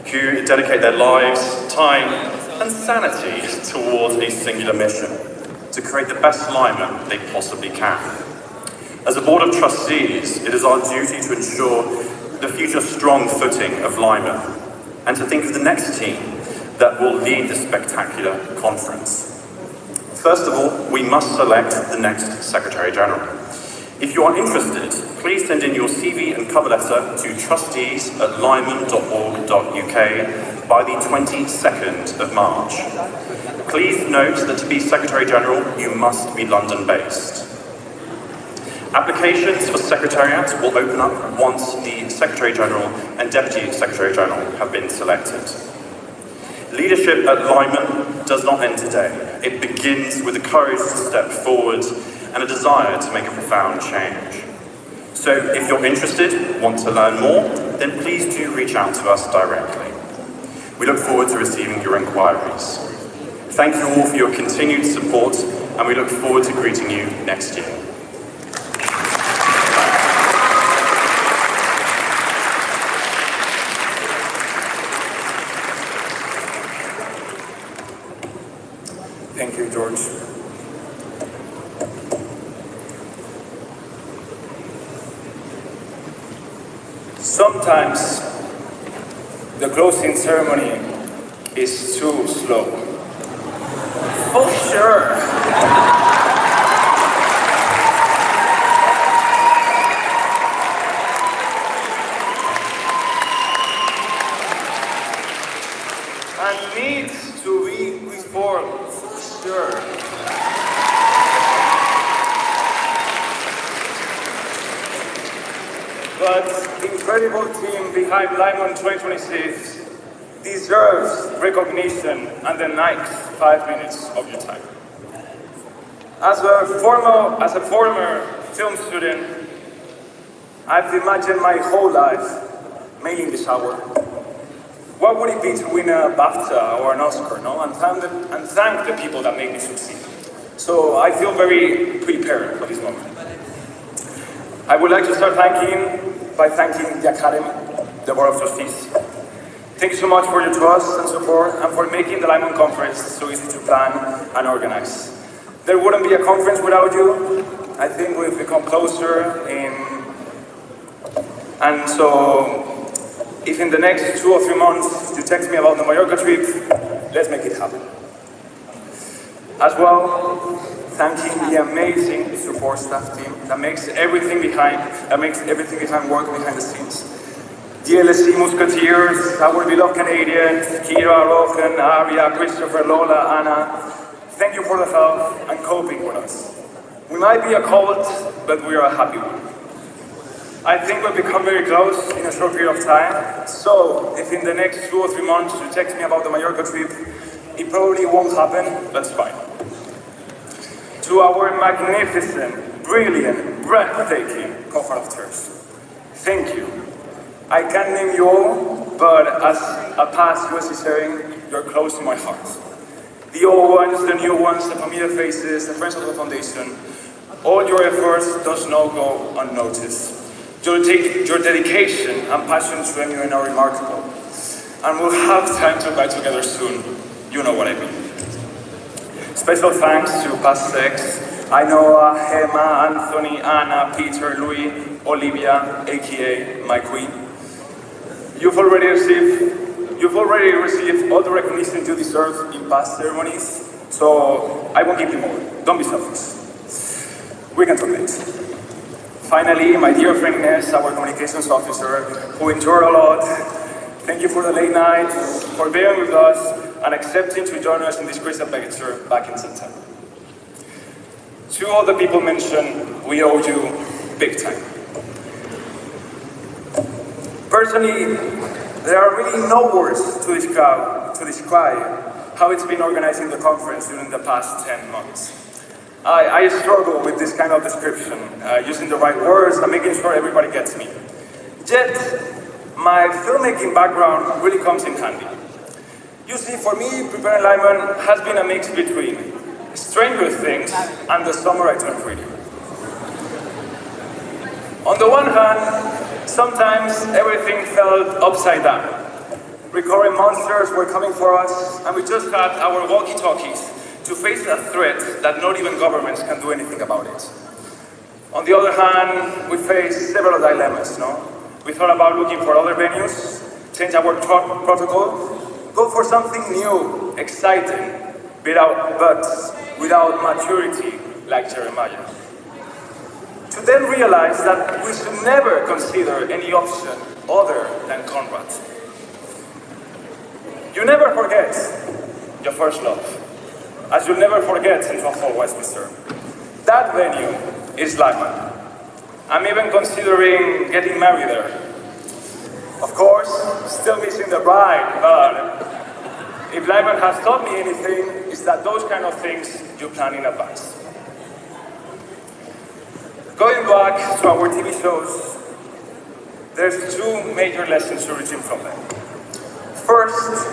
who dedicate their lives, time, and sanity towards a singular mission, to create the best LIMUN they possibly can. As a Board of Trustees, it is our duty to ensure the future strong footing of LIMUN, and to think of the next team that will lead this spectacular conference. First of all, we must select the next Secretary General. If you are interested, please send in your CV and cover letter to trustees@limun.org.uk by the 22nd of March. Please note that to be Secretary General, you must be London-based. Applications for Secretariat will open up once the Secretary General and Deputy Secretary General have been selected. Leadership at LIMUN does not end today. It begins with the courage to step forward and a desire to make a profound change. So if you're interested, want to learn more, then please do reach out to us directly. We look forward to receiving your inquiries. Thank you all for your continued support, and we look forward to greeting you next year. Thank you, George. Sometimes the closing ceremony is too slow. for sure. And needs to be reformed, for sure. But the incredible team behind LIMUN 2026 deserves recognition and the next 5 minutes of your time. As a former film student, I've imagined my whole life, mainly in the shower. What would it be to win a BAFTA or an Oscar, no? And thank the people that made me succeed. So I feel very prepared for this moment. I would like to start by thanking the Academy, the Board of Trustees. Thank you so much for your trust and support and for making the LIMUN conference so easy to plan and organize. There wouldn't be a conference without you. I think we've become closer and so if in the next 2 or 3 months you text me about the Mallorca trip, let's make it happen. As well, thanking the amazing support staff team that makes everything behind work behind the scenes. The LSE Musketeers, our beloved Canadians, Kira, Rohan, Aria, Christopher, Lola, Anna, thank you for the help and coping with us. We might be a cult, but we are a happy one. I think we've become very close in a short period of time, so if in the next 2 or 3 months you text me about the Mallorca trip, it probably won't happen, that's fine. To our magnificent, brilliant, breathtaking cohort of chairs, thank you. I can't name you all, but as a past USC sharing, you're close to my heart. The old ones, the new ones, the familiar faces, the friends of the foundation, all your efforts does not go unnoticed. Your dedication and passion to MUN are remarkable, and we'll have time to ride together soon. You know what I mean. Special thanks to past sex, Ainoa, Hema, Anthony, Anna, Peter, Louis, Olivia, aka my queen. You've already received all the recognition you deserve in past ceremonies, so I won't give you more. Don't be selfish. We can talk next. Finally, my dear friend Inés, our communications officer, who endured a lot, thank you for the late nights, for bearing with us, and accepting to join us in this great adventure back in September. To all the people mentioned, we owe you big time. Personally, there are really no words to describe how it's been organizing the conference during the past 10 months. I struggle with this kind of description, using the right words and making sure everybody gets me. Yet, my filmmaking background really comes in handy. You see, for me, preparing LIMUN has been a mix between Stranger Things and The Summer I Turned Pretty. On the one hand, sometimes everything felt upside down. Recurring monsters were coming for us, and we just had our walkie-talkies to face a threat that not even governments can do anything about it. On the other hand, we faced several dilemmas, no? We thought about looking for other venues, change our protocol, go for something new, exciting, but without maturity like Jeremiah. To then realize that we should never consider any option other than Conrad. You never forget your first love, as you'll never forget Central Hall, Westminster. That venue is LIMUN. I'm even considering getting married there. Of course, still missing the bride, but if LIMUN has taught me anything, it's that those kind of things you plan in advance. Going back to our TV shows, there's 2 major lessons to retain from them. First,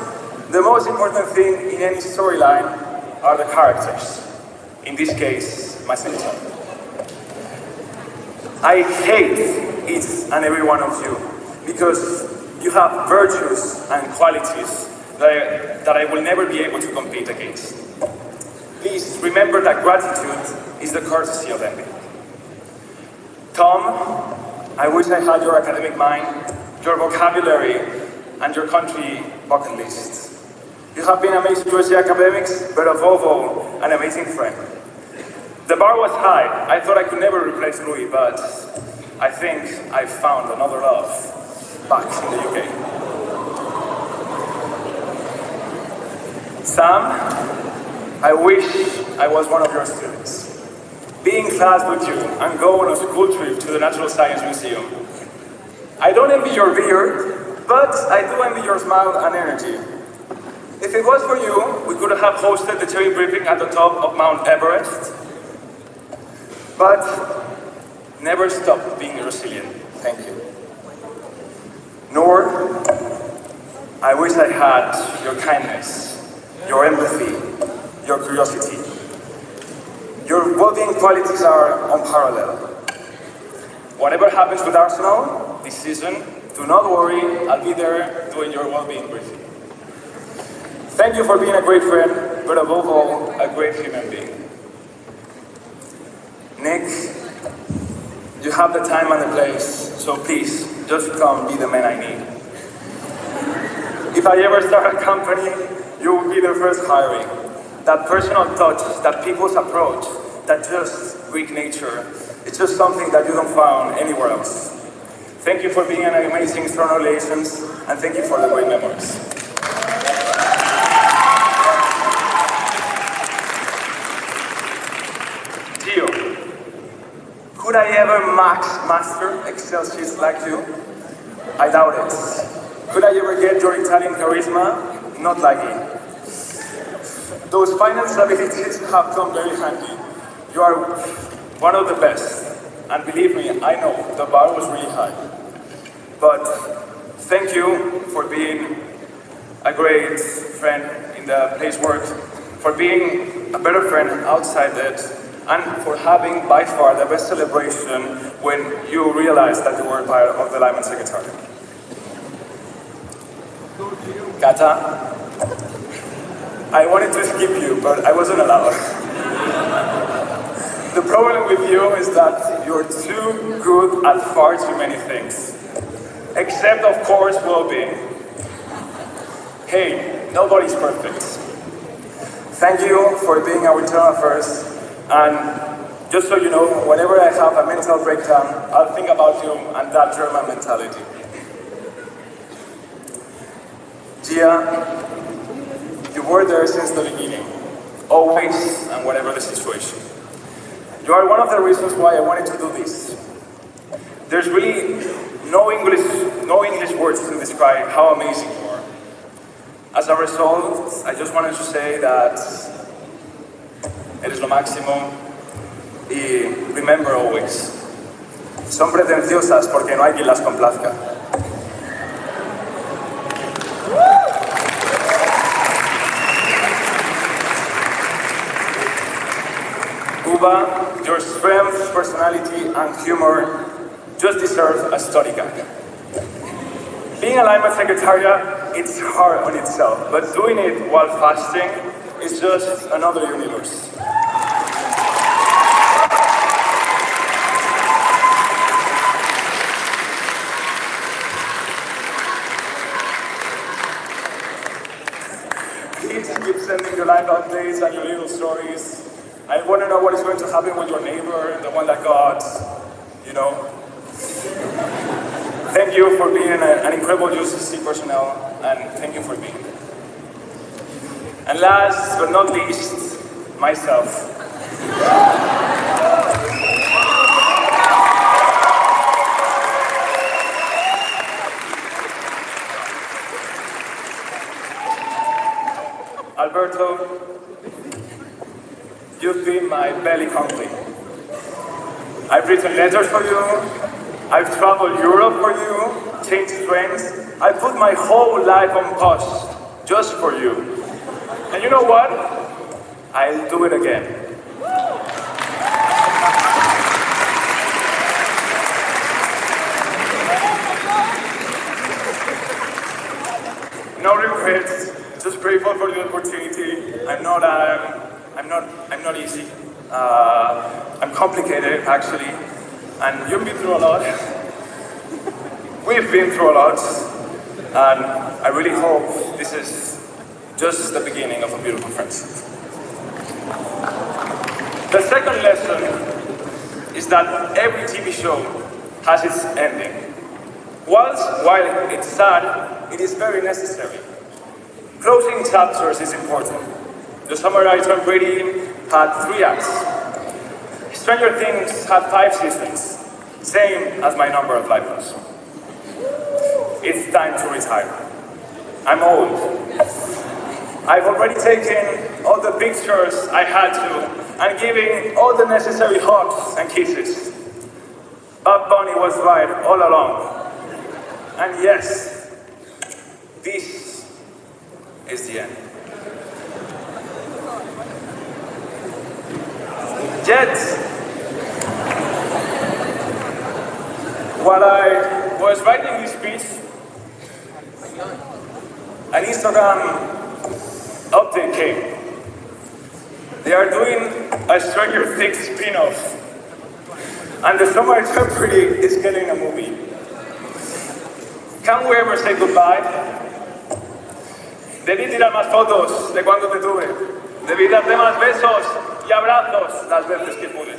the most important thing in any storyline are the characters. In this case, myself. I hate each and every one of you because you have virtues and qualities that I will never be able to compete against. Please remember that gratitude is the courtesy of envy. Tom, I wish I had your academic mind, your vocabulary, and your country bucket list. You have been amazing USG academics, but above all, an amazing friend. The bar was high. I thought I could never replace Louis, but I think I found another love back in the UK. Sam, I wish I was one of your students. Be in class with you and go on a school trip to the Natural Science Museum. I don't envy your beard, but I do envy your smile and energy. If it was for you, we could have hosted the cherry briefing at the top of Mount Everest. But never stop being resilient. Thank you. Nor, I wish I had your kindness, your empathy, your curiosity. Your well-being qualities are unparalleled. Whatever happens with Arsenal this season, do not worry, I'll be there doing your well-being briefing. Thank you for being a great friend, but above all, a great human being. Nick, you have the time and the place, so please, just come be the man I need. If I ever start a company, you will be the first hiring. That personal touch, that people's approach, that just Greek nature, it's just something that you don't find anywhere else. Thank you for being an amazing external relations, and thank you for the great memories. Gio, could I ever master Excel sheets like you? I doubt it. Could I ever get your Italian charisma? Not likely. Those finance abilities have come very handy. You are one of the best. And believe me, I know the bar was really high. But thank you for being a great friend in the place work, for being a better friend outside it, and for having by far the best celebration when you realized that you were part of the LIMUN Secretariat. Kata, I wanted to skip you, but I wasn't allowed. The problem with you is that you're too good at far too many things. Except, of course, well-being. Hey, nobody's perfect. Thank you for being our internal affairs, and just so you know, whenever I have a mental breakdown, I'll think about you and that German mentality. Gia, you were there since the beginning, always and whatever the situation. You are one of the reasons why I wanted to do this. There's really no English words to describe how amazing you are. As a result, I just wanted to say that eres lo máximo y remember always, son pretenciosas porque no hay quien las complazca. Uba, your strength, personality, and humor just deserve a study guide. Being a LIMUN Secretariat, it's hard on itself, but doing it while fasting is just another universe. Please keep sending your live updates and your little stories. I want to know what is going to happen with your neighbor, the one that got, you know. Thank you for being an incredible UCC personnel, and thank you for being there. And last but not least, myself. Alberto, you've been my belly company. I've written letters for you, I've traveled Europe for you, changed friends. I put my whole life on pause just for you. And you know what? I'll do it again. No regrets, just grateful for the opportunity. I'm not easy. I'm complicated, actually. And you've been through a lot. We've been through a lot. And I really hope this is just the beginning of a beautiful friendship. The second lesson is that every TV show has its ending. While it's sad, it is very necessary. Closing chapters is important. The Summer I Turned Pretty had 3 acts. Stranger Things had 5 seasons, same as my number of lifetimes. It's time to retire. I'm old. I've already taken all the pictures I had to and giving all the necessary hugs and kisses. Bob Bunny was right all along. And yes, this is the end. Yet, while I was writing this speech, an Instagram update came. They are doing a Stranger Things spin-off, and the Summer I Turned Pretty is getting a movie. Can we ever say goodbye? Debí tirar más fotos de cuando te tuve. Debí darte más besos y abrazos las veces que pude.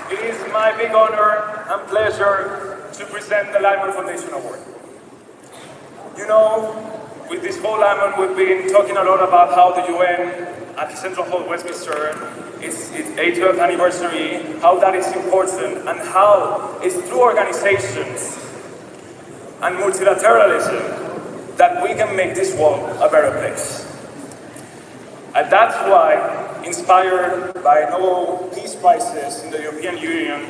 It is my big honor and pleasure to present the LIMUN Foundation Award. You know, with this whole LIMUN, we've been talking a lot about how the UN at the Central Hall, Westminster, its 80th anniversary, how that is important, and how it's through organizations and multilateralism that we can make this world a better place. And that's why, inspired by Nobel Peace Prizes in the European Union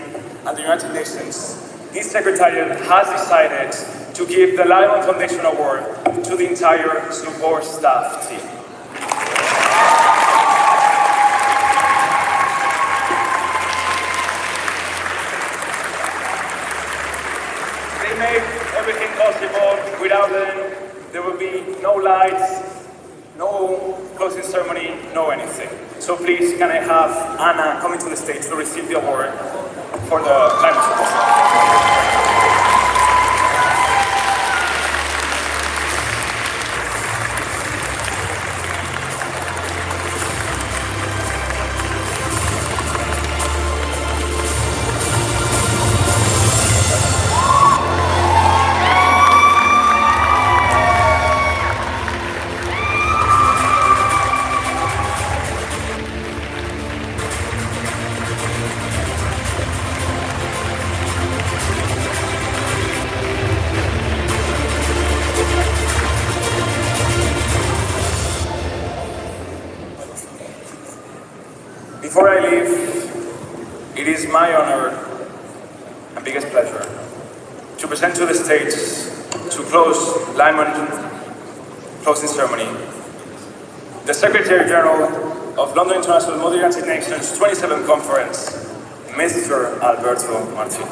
and the United Nations, this Secretariat has decided to give the LIMUN Foundation Award to the entire support staff team. They made everything possible. Without them, there would be no lights, no closing ceremony, no anything. So please, can I have Anna coming to the stage to receive the award for the climate support? Before I leave, it is my honor and biggest pleasure to present to the stage, to close LIMUN closing ceremony, the Secretary General of London International Multi-United Nations 27th Conference, Mr. Alberto Martino.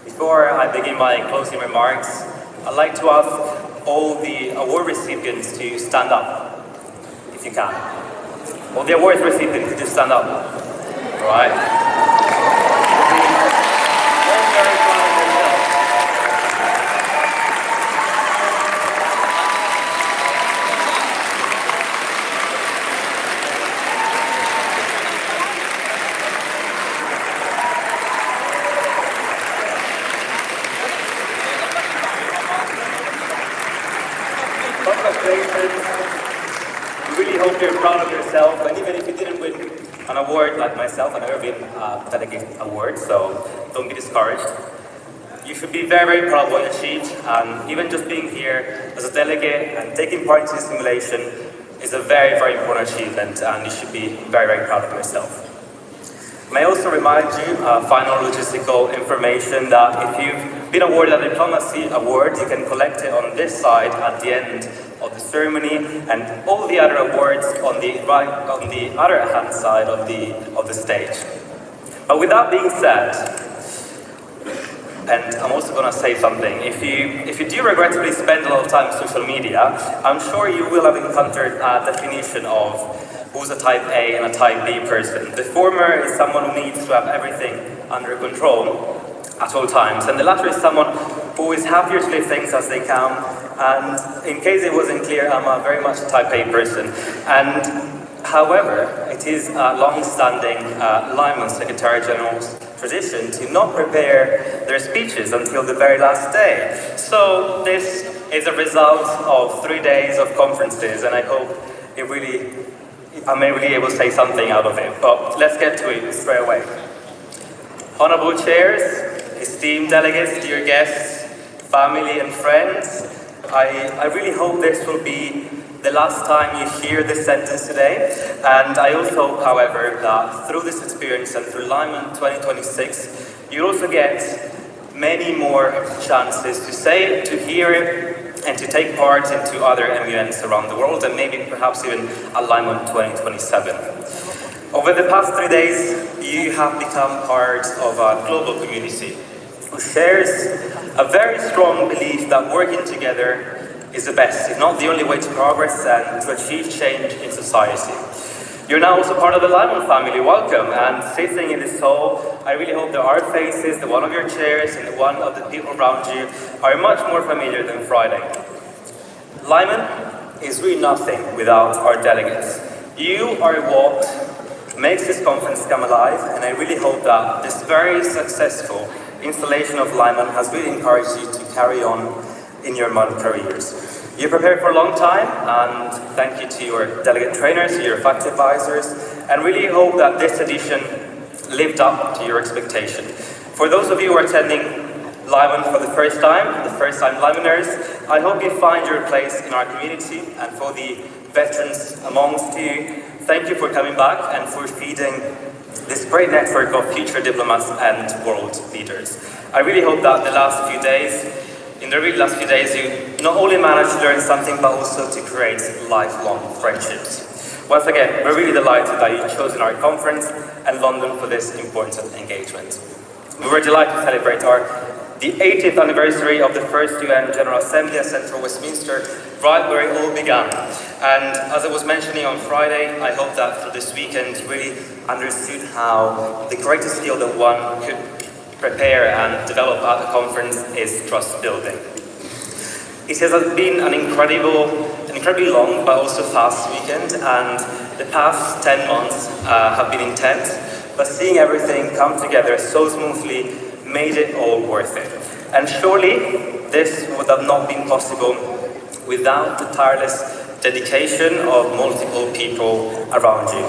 Before I begin my closing remarks, I'd like to ask all the award recipients to stand up, if you can. All the award recipients, could you stand up? All right. Congratulations. We really hope you're proud of yourself, and even if you didn't win an award like myself, I've never been a delegate award, so don't be discouraged. You should be very, very proud of what you achieved, and even just being here as a delegate and taking part in this simulation is a very, very important achievement, and you should be very, very proud of yourself. May I also remind you, final logistical information, that if you've been awarded a diplomacy award, you can collect it on this side at the end of the ceremony, and all the other awards on the other hand side of the stage. But with that being said, and I'm also going to say something, if you do regrettably spend a lot of time on social media, I'm sure you will have encountered a definition of who's a type A and a type B person. The former is someone who needs to have everything under control at all times, and the latter is someone who is happier to leave things as they come. And in case it wasn't clear, I'm a very much a type A person. And however, it is a long-standing LIMUN Secretary General's tradition to not prepare their speeches until the very last day. So this is a result of 3 days of conferences, and I hope I may really able to say something out of it. But let's get to it straight away. Honorable chairs, esteemed delegates, dear guests, family and friends, I really hope this will be the last time you hear this sentence today. And I also hope, however, that through this experience and through LIMUN 2026, you also get many more chances to say it, to hear it, and to take part into other MUNs around the world, and maybe perhaps even a LIMUN 2027. Over the past 3 days, you have become part of a global community who shares a very strong belief that working together is the best, if not the only way to progress and to achieve change in society. You're now also part of the LIMUN family. Welcome, and sitting in this hall, I really hope that our faces, the one of your chairs and the one of the people around you, are much more familiar than Friday. LIMUN is really nothing without our delegates. You are what makes this conference come alive, and I really hope that this very successful installation of LIMUN has really encouraged you to carry on in your MUN careers. You prepared for a long time, and thank you to your delegate trainers, to your fact advisors, and really hope that this edition lived up to your expectation. For those of you who are attending LIMUN for the first time LIMUNers, I hope you find your place in our community, and for the veterans amongst you, thank you for coming back and for feeding this great network of future diplomats and world leaders. I really hope that in the really last few days, you not only managed to learn something, but also to create lifelong friendships. Once again, we're really delighted that you've chosen our conference and London for this important engagement. We were delighted to celebrate the 80th anniversary of the first UN General Assembly at Central Westminster, right where it all began. And as I was mentioning on Friday, I hope that through this weekend you really understood how the greatest skill that one could prepare and develop at the conference is trust building. It has been an incredibly long but also fast weekend, and the past 10 months have been intense, but seeing everything come together so smoothly made it all worth it. And surely this would have not been possible without the tireless dedication of multiple people around you.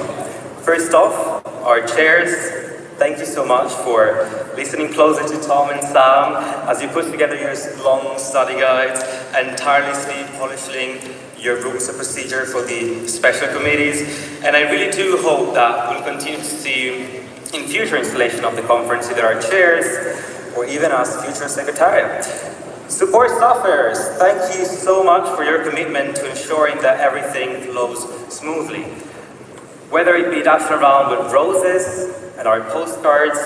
First off, our chairs, thank you so much for listening closely to Tom and Sam as you put together your long study guides and tirelessly polishing your rules of procedure for the special committees. And I really do hope that we'll continue to see you in future installation of the conference, either our chairs or even as future secretariat. Support staffers, thank you so much for your commitment to ensuring that everything flows smoothly. Whether it be dashing around with roses and our postcards,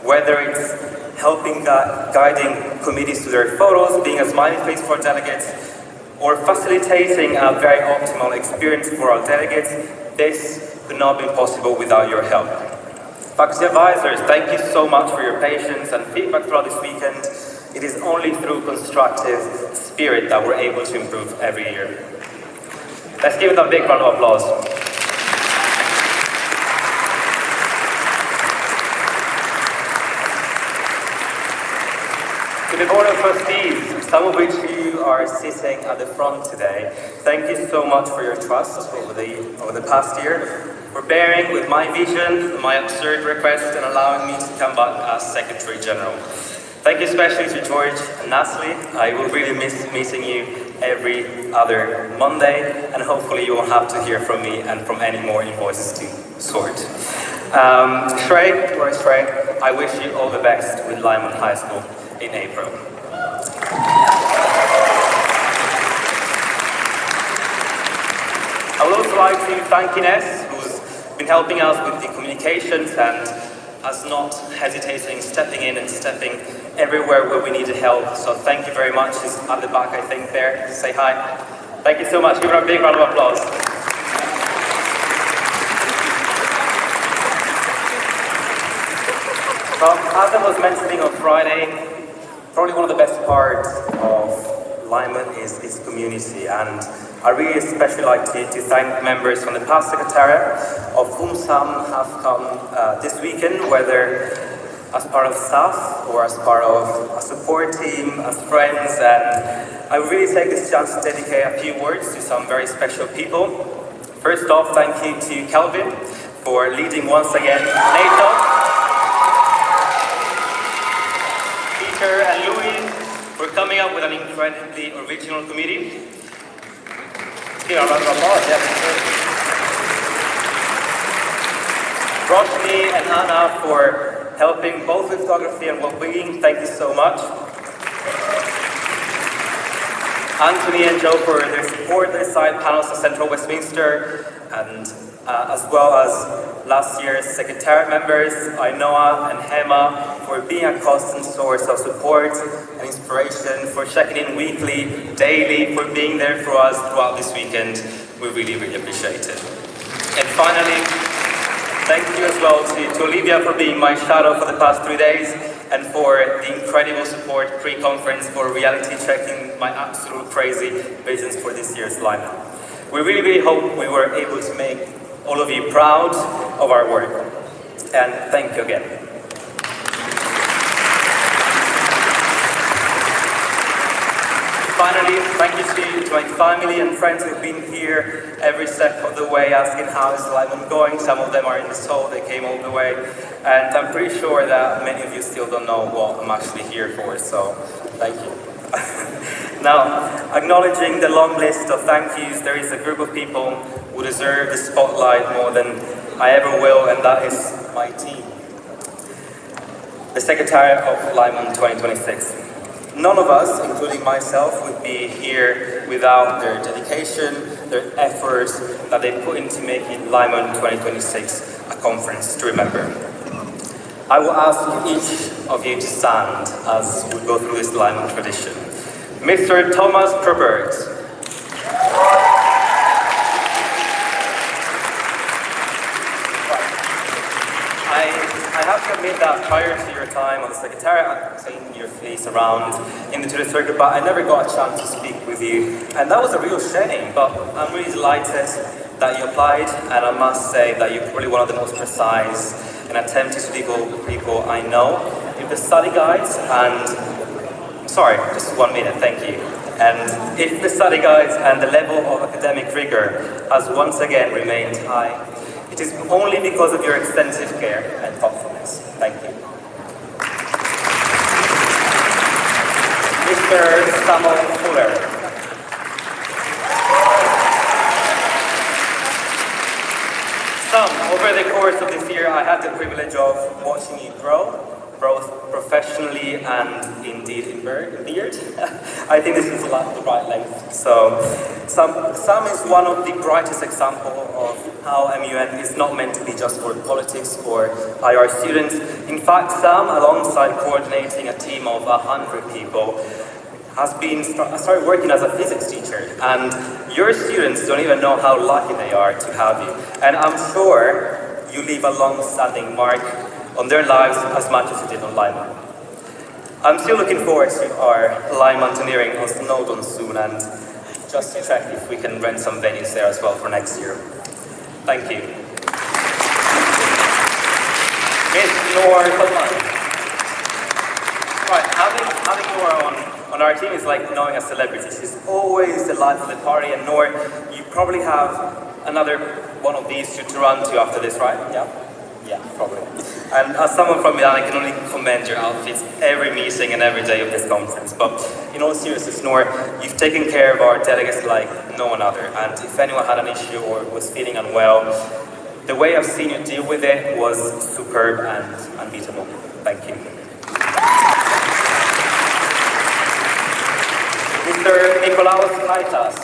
whether it's helping guiding committees to their photos, being a smiley face for delegates, or facilitating a very optimal experience for our delegates, this could not be possible without your help. Faculty advisors, thank you so much for your patience and feedback throughout this weekend. It is only through constructive spirit that we're able to improve every year. Let's give it a big round of applause. To the Board of Trustees, some of which you are sitting at the front today, thank you so much for your trust over the past year, for bearing with my vision, my absurd request, and allowing me to come back as Secretary General. Thank you especially to George and Natalie. I will really miss meeting you every other Monday, and hopefully you won't have to hear from me and from any more invoices to sort. Shrey, where's Shrey? I wish you all the best with LIMUN High School in April. goodbye to thank Ines, who's been helping us with the communications and us not hesitating, stepping in and stepping everywhere where we needed help. So thank you very much. She's at the back, I think, there. Say hi. Thank you so much. Give her a big round of applause. Well, as I was mentioning on Friday, probably one of the best parts of LIMUN is its community, and I really especially like to thank members from the past secretariat, of whom some have come this weekend, whether as part of staff or as part of a support team, as friends, and I really take this chance to dedicate a few words to some very special people. First off, thank you to Kelvin for leading once again NATO. Peter and Louis for coming up with an incredibly original committee. Give a round of applause, yeah. Rodney and Hannah for helping both with photography and well-being. Thank you so much. Anthony and Joe for their support, their side panels to Central Westminster, and as well as last year's secretariat members, Ainoa and Hema, for being a constant source of support and inspiration, for checking in weekly, daily, for being there for us throughout this weekend. We really, really appreciate it. And finally, thank you as well to Olivia for being my shadow for the past 3 days, and for the incredible support pre-conference for reality checking my absolute crazy visions for this year's lineup. We really, really hope we were able to make all of you proud of our work. And thank you again. Finally, thank you to my family and friends who've been here every step of the way asking how is LIMUN going. Some of them are in this hall, they came all the way. And I'm pretty sure that many of you still don't know what I'm actually here for, so thank you. Now, acknowledging the long list of thank yous, there is a group of people who deserve the spotlight more than I ever will, and that is my team. The Secretariat of LIMUN 2026. None of us, including myself, would be here without their dedication, their efforts that they put into making LIMUN 2026 a conference to remember. I will ask each of you to stand as we go through this LIMUN tradition. Mr. Thomas Probert. I have to admit that prior to your time on the Secretariat, I've seen your face around in the Tudor Circuit, but I never got a chance to speak with you. And that was a real shame, but I'm really delighted that you applied, and I must say that you're probably one of the most precise and attentive people I know. If the study guides and... Sorry, just 1 minute, thank you. And if the study guides and the level of academic rigor has once again remained high, it is only because of your extensive care and thoughtfulness. Thank you. Mr. Samuel Fuller. Over the course of this year, I had the privilege of watching you grow, both professionally and indeed in beard. I think this is the right length. So, Sam is one of the brightest examples of how MUN is not meant to be just for politics or IR students. In fact, Sam, alongside coordinating a team of 100 people, started working as a physics teacher, and your students don't even know how lucky they are to have you. And I'm sure you leave a long-standing mark on their lives as much as you did on LIMUN. I'm still looking forward to our LIMUNTeering on Snowdon soon, and just to check if we can rent some venues there as well for next year. Thank you. Miss Noor Salman. Right, having Noor on our team is like knowing a celebrity. She's always the life of the party, and Noor, you probably have another one of these to run to after this, right? Yeah, probably. And as someone from Milan, I can only commend your outfits every meeting and every day of this conference. But in all seriousness, Noor, you've taken care of our delegates like no one other. And if anyone had an issue or was feeling unwell, the way I've seen you deal with it was superb and unbeatable. Thank you. Mr. Nikolaos Kaitas.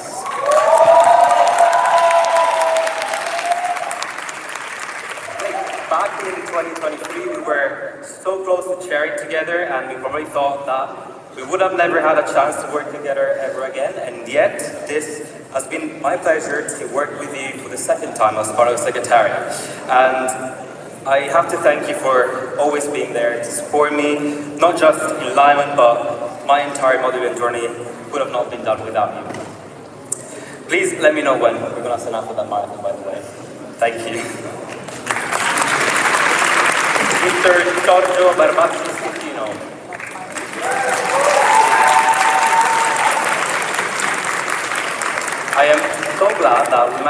in 2023, we were so close to chairing together, and we probably thought that we would have never had a chance to work together ever again, and yet this has been my pleasure to work with you for the second time as part of the Secretariat. And I have to thank you for always being there to support me, not just in LIMUN, but my entire modeling journey would have not been done without you. Please let me know when we're going to sign up for that marathon, by the way. Thank you. Mr. Giorgio Barbacci-Schettino. I am so glad that we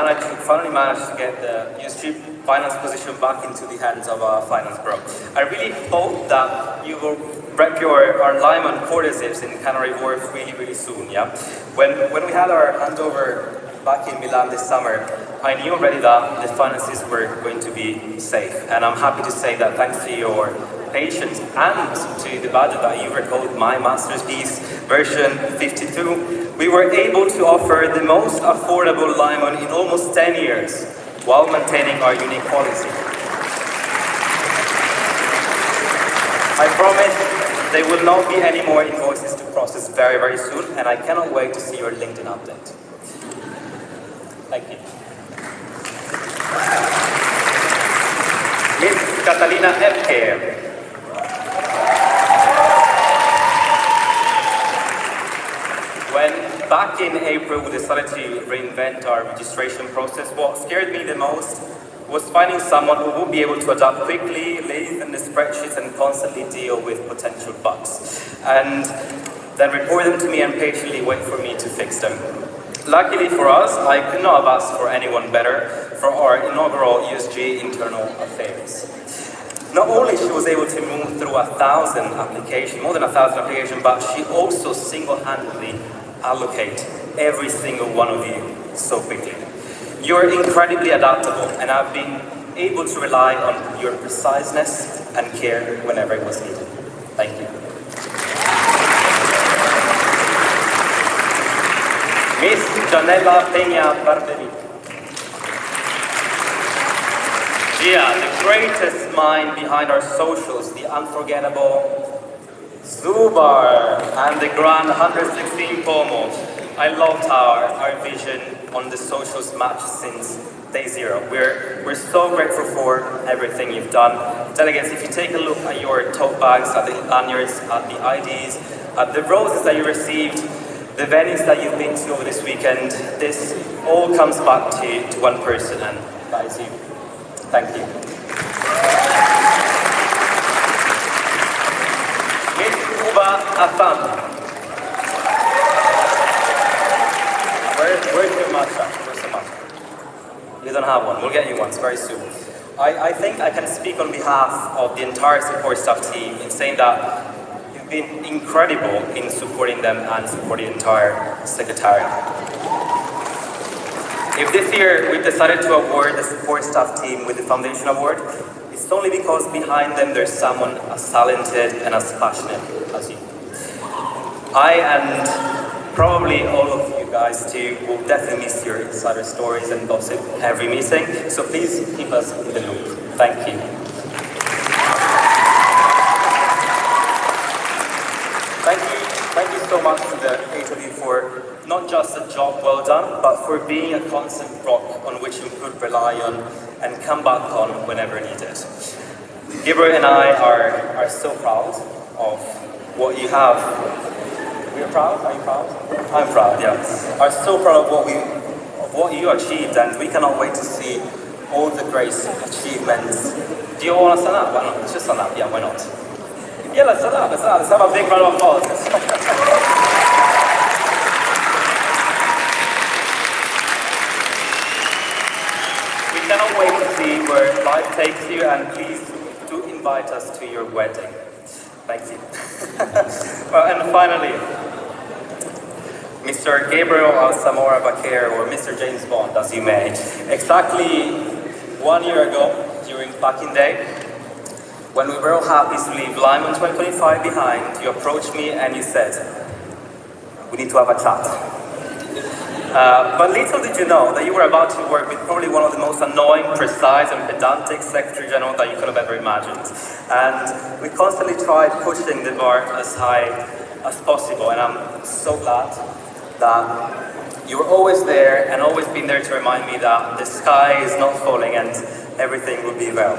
finally managed to get the USG finance position back into the hands of our finance bro. I really hope that you will rep our LIMUN quarter-zips in Canary Wharf really soon, yeah? When we had our handover back in Milan this summer, I knew already that the finances were going to be safe. And I'm happy to say that thanks to your patience and to the budget that you recalled, my master's piece, version 52, we were able to offer the most affordable LIMUN in almost 10 years, while maintaining our unique policy. I promise there will not be any more invoices to process very soon, and I cannot wait to see your LinkedIn update. Thank you. Miss Catalina Epke. When back in April we decided to reinvent our registration process, what scared me the most was finding someone who would be able to adapt quickly, live in the spreadsheets and constantly deal with potential bugs. And then report them to me and patiently wait for me to fix them. Luckily for us, I could not have asked for anyone better for our inaugural USG internal affairs. Not only she was able to move through more than 1,000 applications, but she also single-handedly allocate every single one of you so quickly. You're incredibly adaptable, and I've been able to rely on your preciseness and care whenever it was needed. Thank you. Miss Janella Peña Barberi. Yeah, the greatest mind behind our socials, the unforgettable Zubar and the grand 116 Pomo. I loved how our vision on the socials matched since day zero. We're so grateful for everything you've done. Delegates, if you take a look at your tote bags, at the lanyards, at the IDs, at the roses that you received, the venues that you've been to over this weekend, this all comes back to one person, and that is you. Thank you. Miss Uba Afam. Where's your matcha? Where's your matcha? You don't have one. We'll get you one very soon. I think I can speak on behalf of the entire support staff team in saying that you've been incredible in supporting them and supporting the entire Secretariat. If this year we've decided to award the support staff team with the Foundation Award, it's only because behind them there's someone as talented and as passionate as you. I and probably all of you guys too will definitely miss your insider stories and gossip every meeting, so please keep us in the loop. Thank you. Thank you so much to the 8 of you for not just a job well done, but for being a constant rock on which you could rely on and come back on whenever needed. Gabriel and I are so proud of what you have. We are proud? Are you proud? I'm proud, yeah. Are so proud of what you achieved, and we cannot wait to see all the great achievements. Do you all want to stand up? Why not? Let's just stand up. Yeah, why not? Yeah, let's stand up. Let's have a big round of applause. We cannot wait to see where life takes you, and please do invite us to your wedding. Thank you. Well, and finally, Mr. Gabriel Alzamora Baquer, or Mr. James Bond, as you may. Exactly 1 year ago, during Packing Day, when we were all happy to leave LIMUN 2025 behind, you approached me and you said, we need to have a chat. But little did you know that you were about to work with probably one of the most annoying, precise and pedantic Secretary General that you could have ever imagined. And we constantly tried pushing the bar as high as possible, and I'm so glad that you were always there and always been there to remind me that the sky is not falling and everything will be well.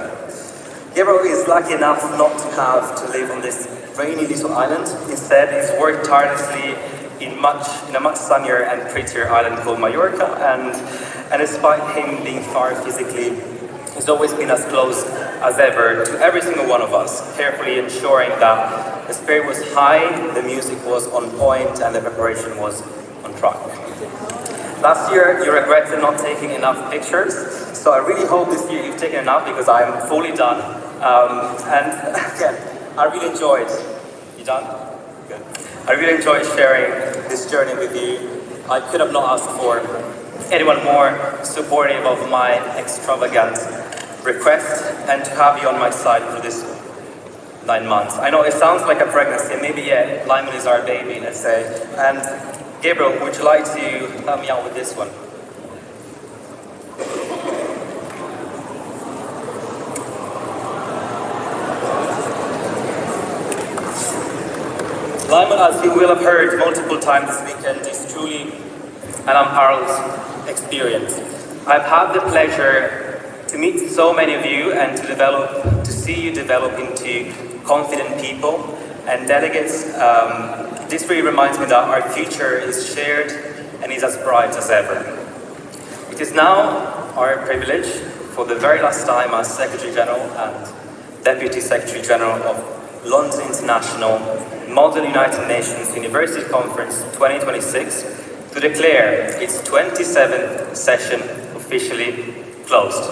Gabriel is lucky enough not to have to live on this rainy little island. Instead, he's worked tirelessly in a much sunnier and prettier island called Mallorca, and despite him being far physically, he's always been as close as ever to every single one of us, carefully ensuring that the spirit was high, the music was on point, and the preparation was on track. Last year, you regretted not taking enough pictures, so I really hope this year you've taken enough, because I'm fully done. And again, I really enjoyed. You done? Good. I really enjoyed sharing this journey with you. I could have not asked for anyone more supportive of my extravagant request, and to have you on my side for this 9 months. I know it sounds like a pregnancy, maybe yeah, LIMUN is our baby, let's say. And Gabriel, would you like to help me out with this one? LIMUN, as you will have heard multiple times this weekend, is truly an unparalleled experience. I've had the pleasure to meet so many of you and to see you develop into confident people and delegates. This really reminds me that our future is shared and is as bright as ever. It is now our privilege, for the very last time as Secretary General and Deputy Secretary General of London International Model United Nations University Conference 2026, to declare its 27th session officially closed.